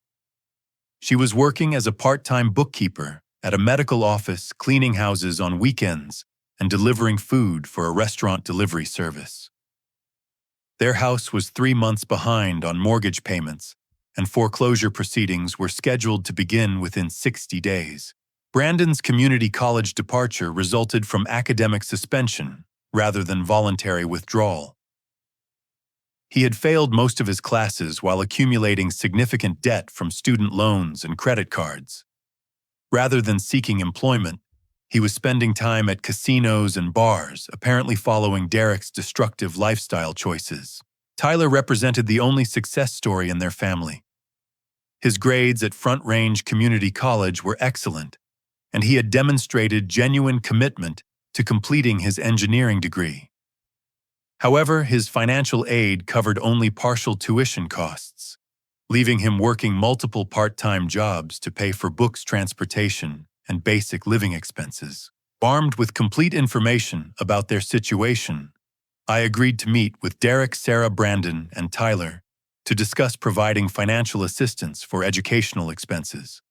She was working as a part-time bookkeeper at a medical office, cleaning houses on weekends, and delivering food for a restaurant delivery service. Their house was 3 months behind on mortgage payments, and foreclosure proceedings were scheduled to begin within 60 days. Brandon's community college departure resulted from academic suspension rather than voluntary withdrawal. He had failed most of his classes while accumulating significant debt from student loans and credit cards. Rather than seeking employment, he was spending time at casinos and bars, apparently following Derek's destructive lifestyle choices. Tyler represented the only success story in their family. His grades at Front Range Community College were excellent, and he had demonstrated genuine commitment to completing his engineering degree. However, his financial aid covered only partial tuition costs, leaving him working multiple part-time jobs to pay for books, transportation, and basic living expenses. Armed with complete information about their situation, I agreed to meet with Derek, Sarah, Brandon, and Tyler to discuss providing financial assistance for educational expenses.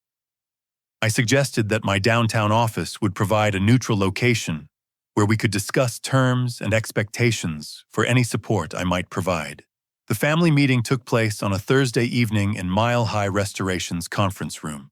I suggested that my downtown office would provide a neutral location where we could discuss terms and expectations for any support I might provide. The family meeting took place on a Thursday evening in Mile High Restoration's conference room.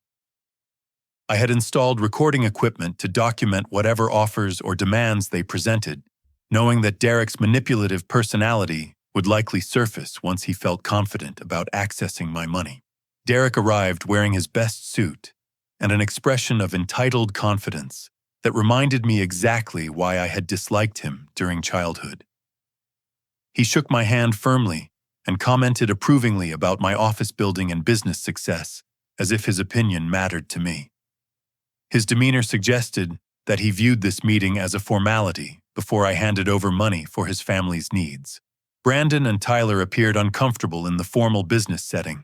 I had installed recording equipment to document whatever offers or demands they presented, knowing that Derek's manipulative personality would likely surface once he felt confident about accessing my money. Derek arrived wearing his best suit and an expression of entitled confidence that reminded me exactly why I had disliked him during childhood. He shook my hand firmly and commented approvingly about my office building and business success, as if his opinion mattered to me. His demeanor suggested that he viewed this meeting as a formality before I handed over money for his family's needs. Brandon and Tyler appeared uncomfortable in the formal business setting.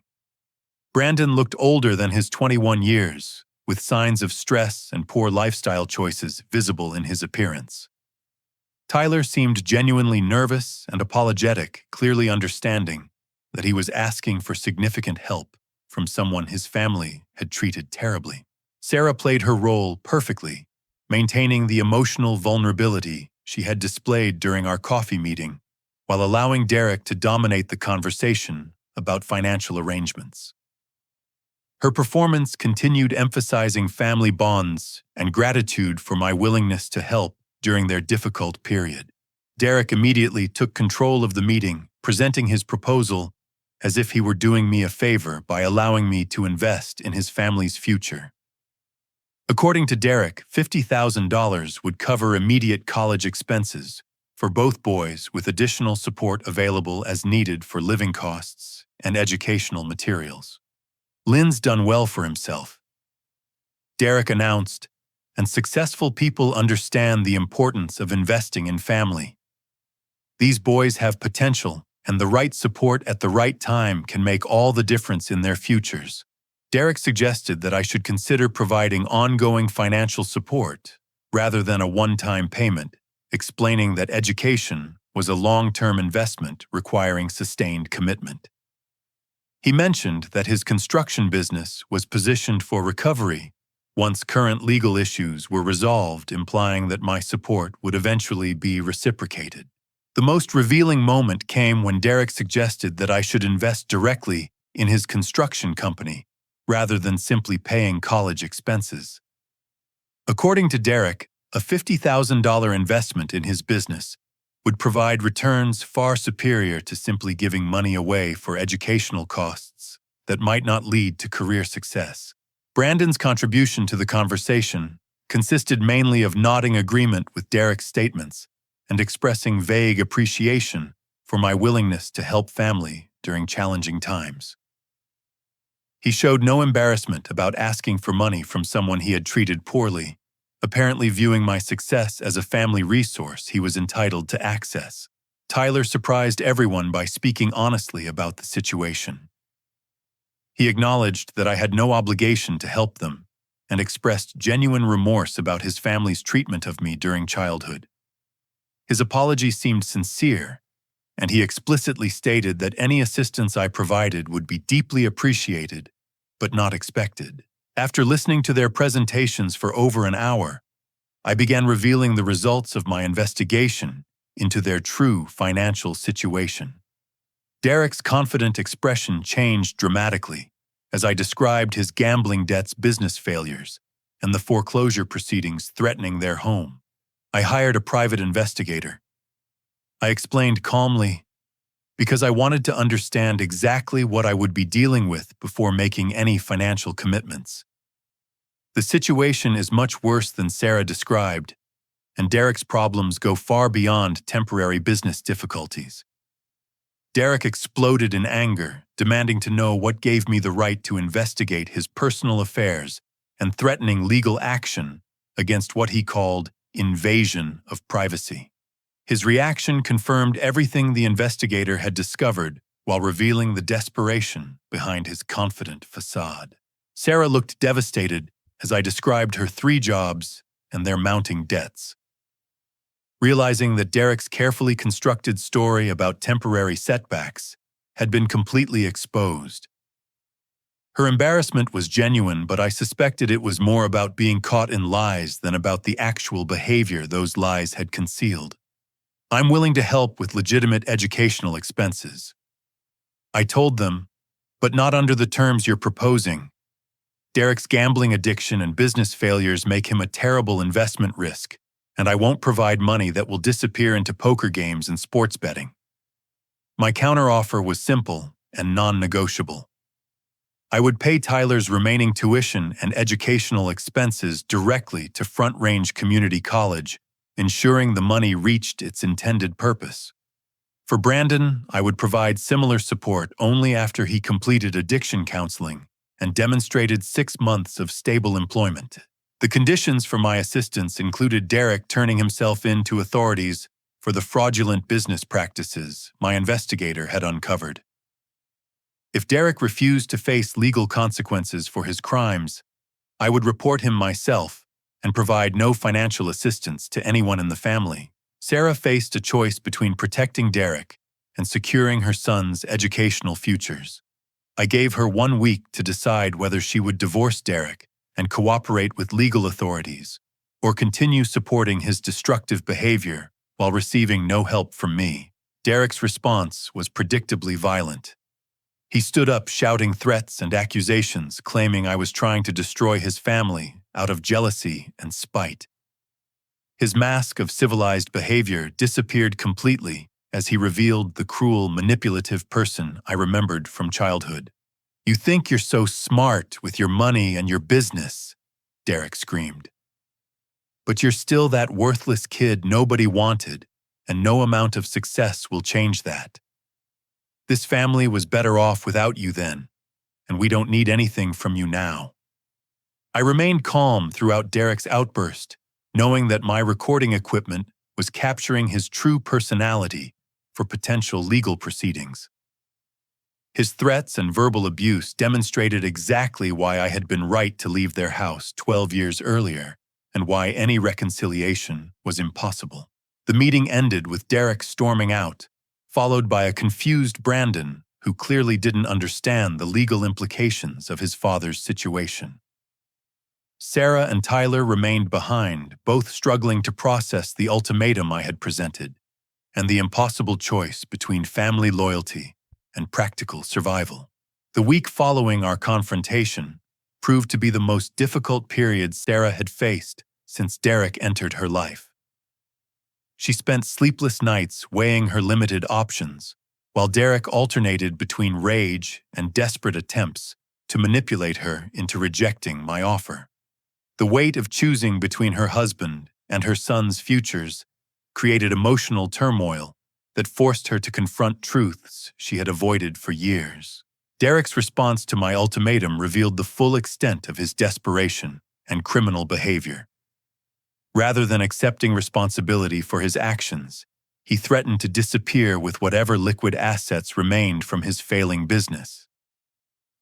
Brandon looked older than his 21 years, with signs of stress and poor lifestyle choices visible in his appearance. Tyler seemed genuinely nervous and apologetic, clearly understanding that he was asking for significant help from someone his family had treated terribly. Sarah played her role perfectly, maintaining the emotional vulnerability she had displayed during our coffee meeting, while allowing Derek to dominate the conversation about financial arrangements. Her performance continued emphasizing family bonds and gratitude for my willingness to help during their difficult period. Derek immediately took control of the meeting, presenting his proposal as if he were doing me a favor by allowing me to invest in his family's future. According to Derek, $50,000 would cover immediate college expenses for both boys, with additional support available as needed for living costs and educational materials. Lynn's done well for himself, Derek announced, and successful people understand the importance of investing in family. These boys have potential, and the right support at the right time can make all the difference in their futures. Derek suggested that I should consider providing ongoing financial support rather than a one-time payment, explaining that education was a long-term investment requiring sustained commitment. He mentioned that his construction business was positioned for recovery once current legal issues were resolved, implying that my support would eventually be reciprocated. The most revealing moment came when Derek suggested that I should invest directly in his construction company rather than simply paying college expenses. According to Derek, a $50,000 investment in his business would provide returns far superior to simply giving money away for educational costs that might not lead to career success. Brandon's contribution to the conversation consisted mainly of nodding agreement with Derek's statements and expressing vague appreciation for my willingness to help family during challenging times. He showed no embarrassment about asking for money from someone he had treated poorly, apparently viewing my success as a family resource he was entitled to access. Tyler surprised everyone by speaking honestly about the situation. He acknowledged that I had no obligation to help them and expressed genuine remorse about his family's treatment of me during childhood. His apology seemed sincere, and he explicitly stated that any assistance I provided would be deeply appreciated, but not expected. After listening to their presentations for over an hour, I began revealing the results of my investigation into their true financial situation. Derek's confident expression changed dramatically as I described his gambling debts, business failures, and the foreclosure proceedings threatening their home. I hired a private investigator. I explained calmly, because I wanted to understand exactly what I would be dealing with before making any financial commitments. The situation is much worse than Sarah described, and Derek's problems go far beyond temporary business difficulties. Derek exploded in anger, demanding to know what gave me the right to investigate his personal affairs and threatening legal action against what he called invasion of privacy. His reaction confirmed everything the investigator had discovered while revealing the desperation behind his confident facade. Sarah looked devastated as I described her 3 jobs and their mounting debts. Realizing that Derek's carefully constructed story about temporary setbacks had been completely exposed. Her embarrassment was genuine, but I suspected it was more about being caught in lies than about the actual behavior those lies had concealed. I'm willing to help with legitimate educational expenses, I told them, but not under the terms you're proposing. Derek's gambling addiction and business failures make him a terrible investment risk, and I won't provide money that will disappear into poker games and sports betting. My counteroffer was simple and non-negotiable. I would pay Tyler's remaining tuition and educational expenses directly to Front Range Community College, ensuring the money reached its intended purpose. For Brandon, I would provide similar support only after he completed addiction counseling and demonstrated 6 months of stable employment. The conditions for my assistance included Derek turning himself in to authorities for the fraudulent business practices my investigator had uncovered. If Derek refused to face legal consequences for his crimes, I would report him myself and provide no financial assistance to anyone in the family. Sarah faced a choice between protecting Derek and securing her son's educational futures. I gave her 1 week to decide whether she would divorce Derek and cooperate with legal authorities, or continue supporting his destructive behavior while receiving no help from me. Derek's response was predictably violent. He stood up shouting threats and accusations, claiming I was trying to destroy his family out of jealousy and spite. His mask of civilized behavior disappeared completely as he revealed the cruel, manipulative person I remembered from childhood. "You think you're so smart with your money and your business," Derek screamed. "But you're still that worthless kid nobody wanted, and no amount of success will change that. This family was better off without you then, and we don't need anything from you now." I remained calm throughout Derek's outburst, knowing that my recording equipment was capturing his true personality for potential legal proceedings. His threats and verbal abuse demonstrated exactly why I had been right to leave their house 12 years earlier and why any reconciliation was impossible. The meeting ended with Derek storming out, followed by a confused Brandon who clearly didn't understand the legal implications of his father's situation. Sarah and Tyler remained behind, both struggling to process the ultimatum I had presented, and the impossible choice between family loyalty and practical survival. The week following our confrontation proved to be the most difficult period Sarah had faced since Derek entered her life. She spent sleepless nights weighing her limited options, while Derek alternated between rage and desperate attempts to manipulate her into rejecting my offer. The weight of choosing between her husband and her son's futures created emotional turmoil that forced her to confront truths she had avoided for years. Derek's response to my ultimatum revealed the full extent of his desperation and criminal behavior. Rather than accepting responsibility for his actions, he threatened to disappear with whatever liquid assets remained from his failing business.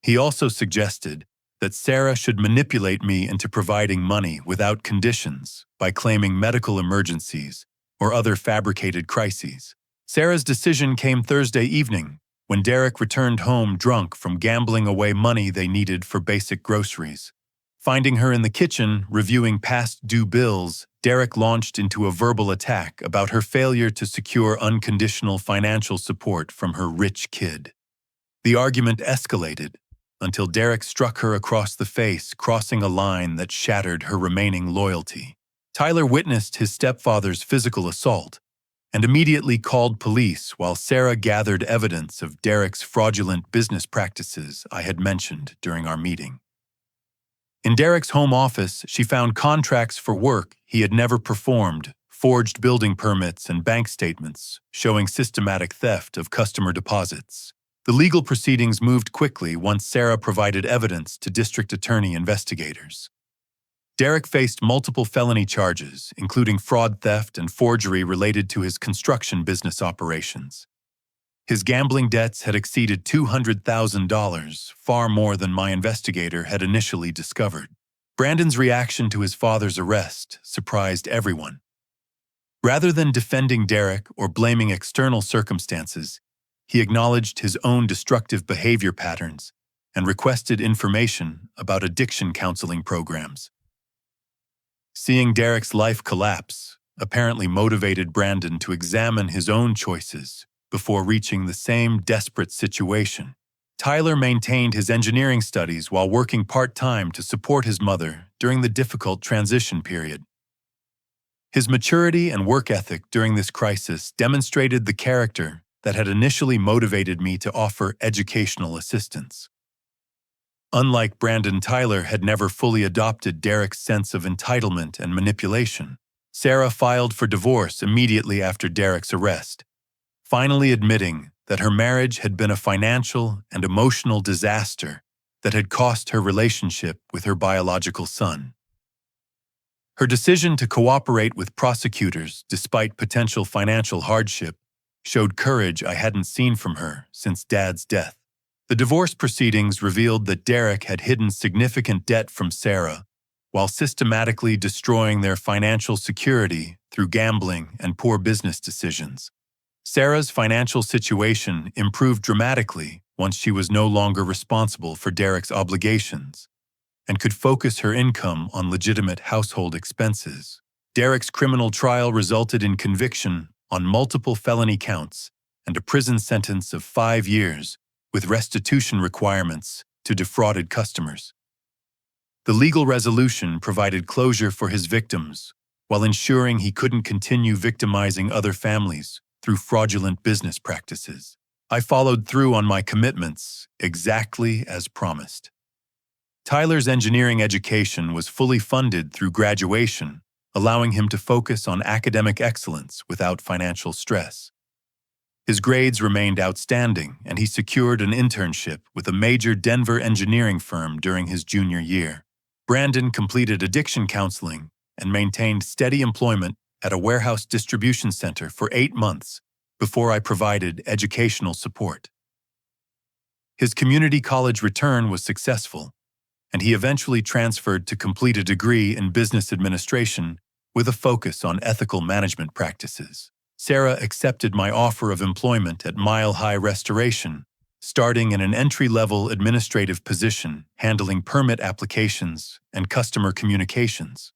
He also suggested that Sarah should manipulate me into providing money without conditions by claiming medical emergencies or other fabricated crises. Sarah's decision came Thursday evening when Derek returned home drunk from gambling away money they needed for basic groceries. Finding her in the kitchen, reviewing past due bills, Derek launched into a verbal attack about her failure to secure unconditional financial support from her rich kid. The argument escalated until Derek struck her across the face, crossing a line that shattered her remaining loyalty. Tyler witnessed his stepfather's physical assault and immediately called police while Sarah gathered evidence of Derek's fraudulent business practices I had mentioned during our meeting. In Derek's home office, she found contracts for work he had never performed, forged building permits, and bank statements showing systematic theft of customer deposits. The legal proceedings moved quickly once Sarah provided evidence to district attorney investigators. Derek faced multiple felony charges, including fraud, theft, and forgery related to his construction business operations. His gambling debts had exceeded $200,000, far more than my investigator had initially discovered. Brandon's reaction to his father's arrest surprised everyone. Rather than defending Derek or blaming external circumstances, he acknowledged his own destructive behavior patterns and requested information about addiction counseling programs. Seeing Derek's life collapse apparently motivated Brandon to examine his own choices before reaching the same desperate situation. Tyler maintained his engineering studies while working part-time to support his mother during the difficult transition period. His maturity and work ethic during this crisis demonstrated the character that had initially motivated me to offer educational assistance. Unlike Brandon, Tyler had never fully adopted Derek's sense of entitlement and manipulation. Sarah filed for divorce immediately after Derek's arrest, finally admitting that her marriage had been a financial and emotional disaster that had cost her relationship with her biological son. Her decision to cooperate with prosecutors despite potential financial hardship showed courage I hadn't seen from her since Dad's death. The divorce proceedings revealed that Derek had hidden significant debt from Sarah while systematically destroying their financial security through gambling and poor business decisions. Sarah's financial situation improved dramatically once she was no longer responsible for Derek's obligations and could focus her income on legitimate household expenses. Derek's criminal trial resulted in conviction on multiple felony counts and a prison sentence of 5 years with restitution requirements to defrauded customers. The legal resolution provided closure for his victims while ensuring he couldn't continue victimizing other families through fraudulent business practices. I followed through on my commitments exactly as promised. Tyler's engineering education was fully funded through graduation, allowing him to focus on academic excellence without financial stress. His grades remained outstanding, and he secured an internship with a major Denver engineering firm during his junior year. Brandon completed addiction counseling and maintained steady employment at a warehouse distribution center for 8 months before I provided educational support. His community college return was successful, and he eventually transferred to complete a degree in business administration with a focus on ethical management practices. Sarah accepted my offer of employment at Mile High Restoration, starting in an entry-level administrative position handling permit applications and customer communications.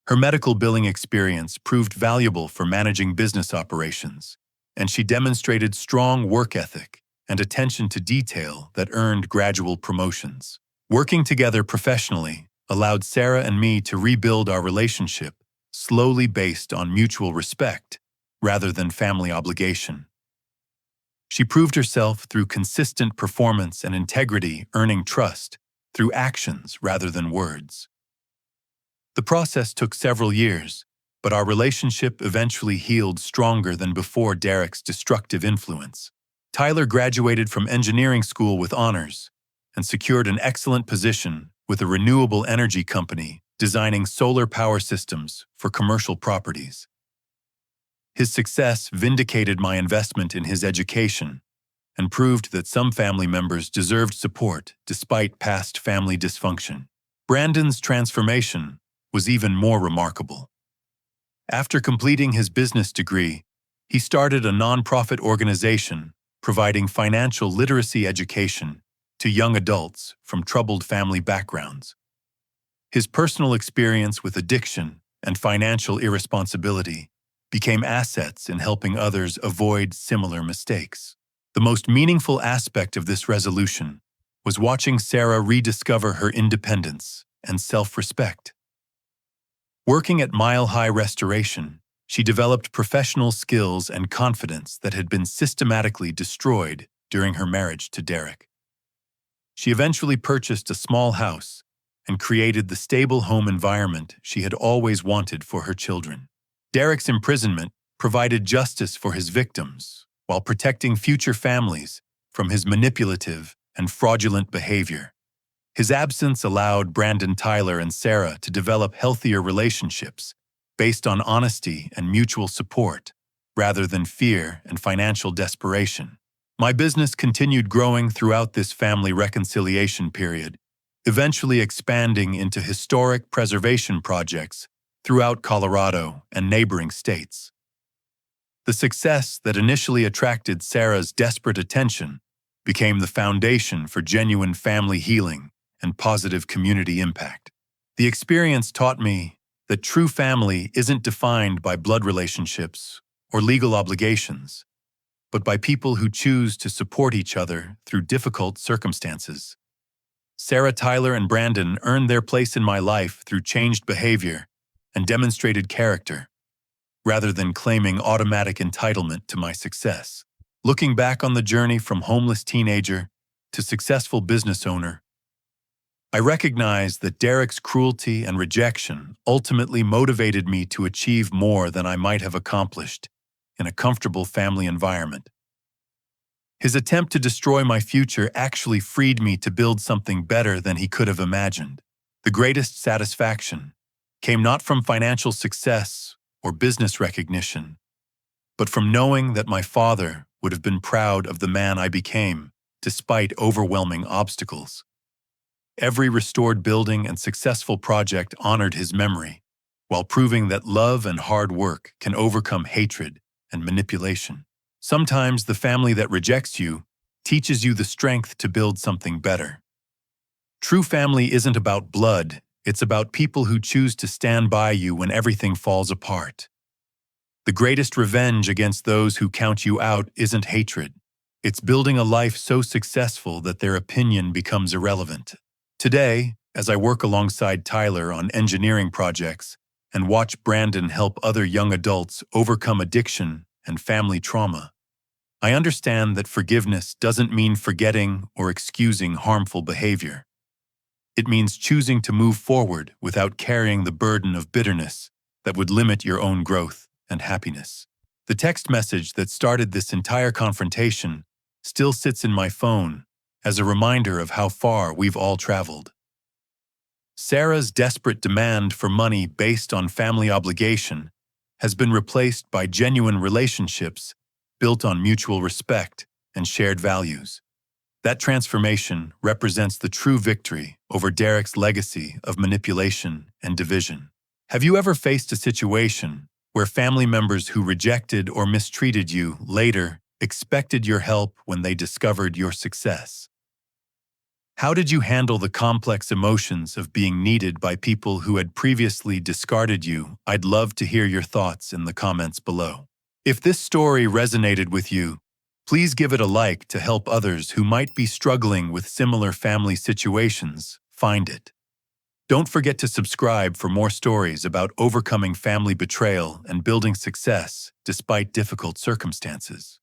Her medical billing experience proved valuable for managing business operations, and she demonstrated strong work ethic and attention to detail that earned gradual promotions. Working together professionally allowed Sarah and me to rebuild our relationship, slowly based on mutual respect rather than family obligation. She proved herself through consistent performance and integrity, earning trust through actions rather than words. The process took several years, but our relationship eventually healed stronger than before Derek's destructive influence. Tyler graduated from engineering school with honors and secured an excellent position with a renewable energy company designing solar power systems for commercial properties. His success vindicated my investment in his education and proved that some family members deserved support despite past family dysfunction. Brandon's transformation was even more remarkable. After completing his business degree, he started a nonprofit organization providing financial literacy education to young adults from troubled family backgrounds. His personal experience with addiction and financial irresponsibility became assets in helping others avoid similar mistakes. The most meaningful aspect of this resolution was watching Sarah rediscover her independence and self-respect. Working at Mile High Restoration, she developed professional skills and confidence that had been systematically destroyed during her marriage to Derek. She eventually purchased a small house and created the stable home environment she had always wanted for her children. Derek's imprisonment provided justice for his victims while protecting future families from his manipulative and fraudulent behavior. His absence allowed Brandon, Tyler, and Sarah to develop healthier relationships based on honesty and mutual support, rather than fear and financial desperation. My business continued growing throughout this family reconciliation period, eventually expanding into historic preservation projects throughout Colorado and neighboring states. The success that initially attracted Sarah's desperate attention became the foundation for genuine family healing and positive community impact. The experience taught me that true family isn't defined by blood relationships or legal obligations, but by people who choose to support each other through difficult circumstances. Sarah, Tyler, and Brandon earned their place in my life through changed behavior and demonstrated character, rather than claiming automatic entitlement to my success. Looking back on the journey from homeless teenager to successful business owner, I recognize that Derek's cruelty and rejection ultimately motivated me to achieve more than I might have accomplished in a comfortable family environment. His attempt to destroy my future actually freed me to build something better than he could have imagined. The greatest satisfaction came not from financial success or business recognition, but from knowing that my father would have been proud of the man I became despite overwhelming obstacles. Every restored building and successful project honored his memory, while proving that love and hard work can overcome hatred and manipulation. Sometimes the family that rejects you teaches you the strength to build something better. True family isn't about blood, it's about people who choose to stand by you when everything falls apart. The greatest revenge against those who count you out isn't hatred. It's building a life so successful that their opinion becomes irrelevant. Today, as I work alongside Tyler on engineering projects and watch Brandon help other young adults overcome addiction and family trauma, I understand that forgiveness doesn't mean forgetting or excusing harmful behavior. It means choosing to move forward without carrying the burden of bitterness that would limit your own growth and happiness. The text message that started this entire confrontation still sits in my phone as a reminder of how far we've all traveled. Sarah's desperate demand for money based on family obligation has been replaced by genuine relationships built on mutual respect and shared values. That transformation represents the true victory over Derek's legacy of manipulation and division. Have you ever faced a situation where family members who rejected or mistreated you later expected your help when they discovered your success? How did you handle the complex emotions of being needed by people who had previously discarded you? I'd love to hear your thoughts in the comments below. If this story resonated with you, please give it a like to help others who might be struggling with similar family situations find it. Don't forget to subscribe for more stories about overcoming family betrayal and building success despite difficult circumstances.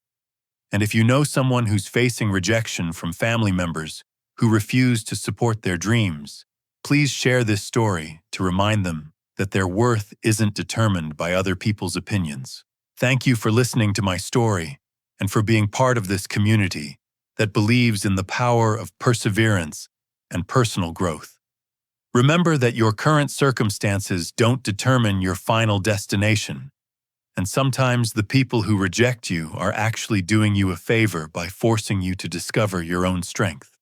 And if you know someone who's facing rejection from family members who refuse to support their dreams, please share this story to remind them that their worth isn't determined by other people's opinions. Thank you for listening to my story and for being part of this community that believes in the power of perseverance and personal growth. Remember that your current circumstances don't determine your final destination, and sometimes the people who reject you are actually doing you a favor by forcing you to discover your own strength.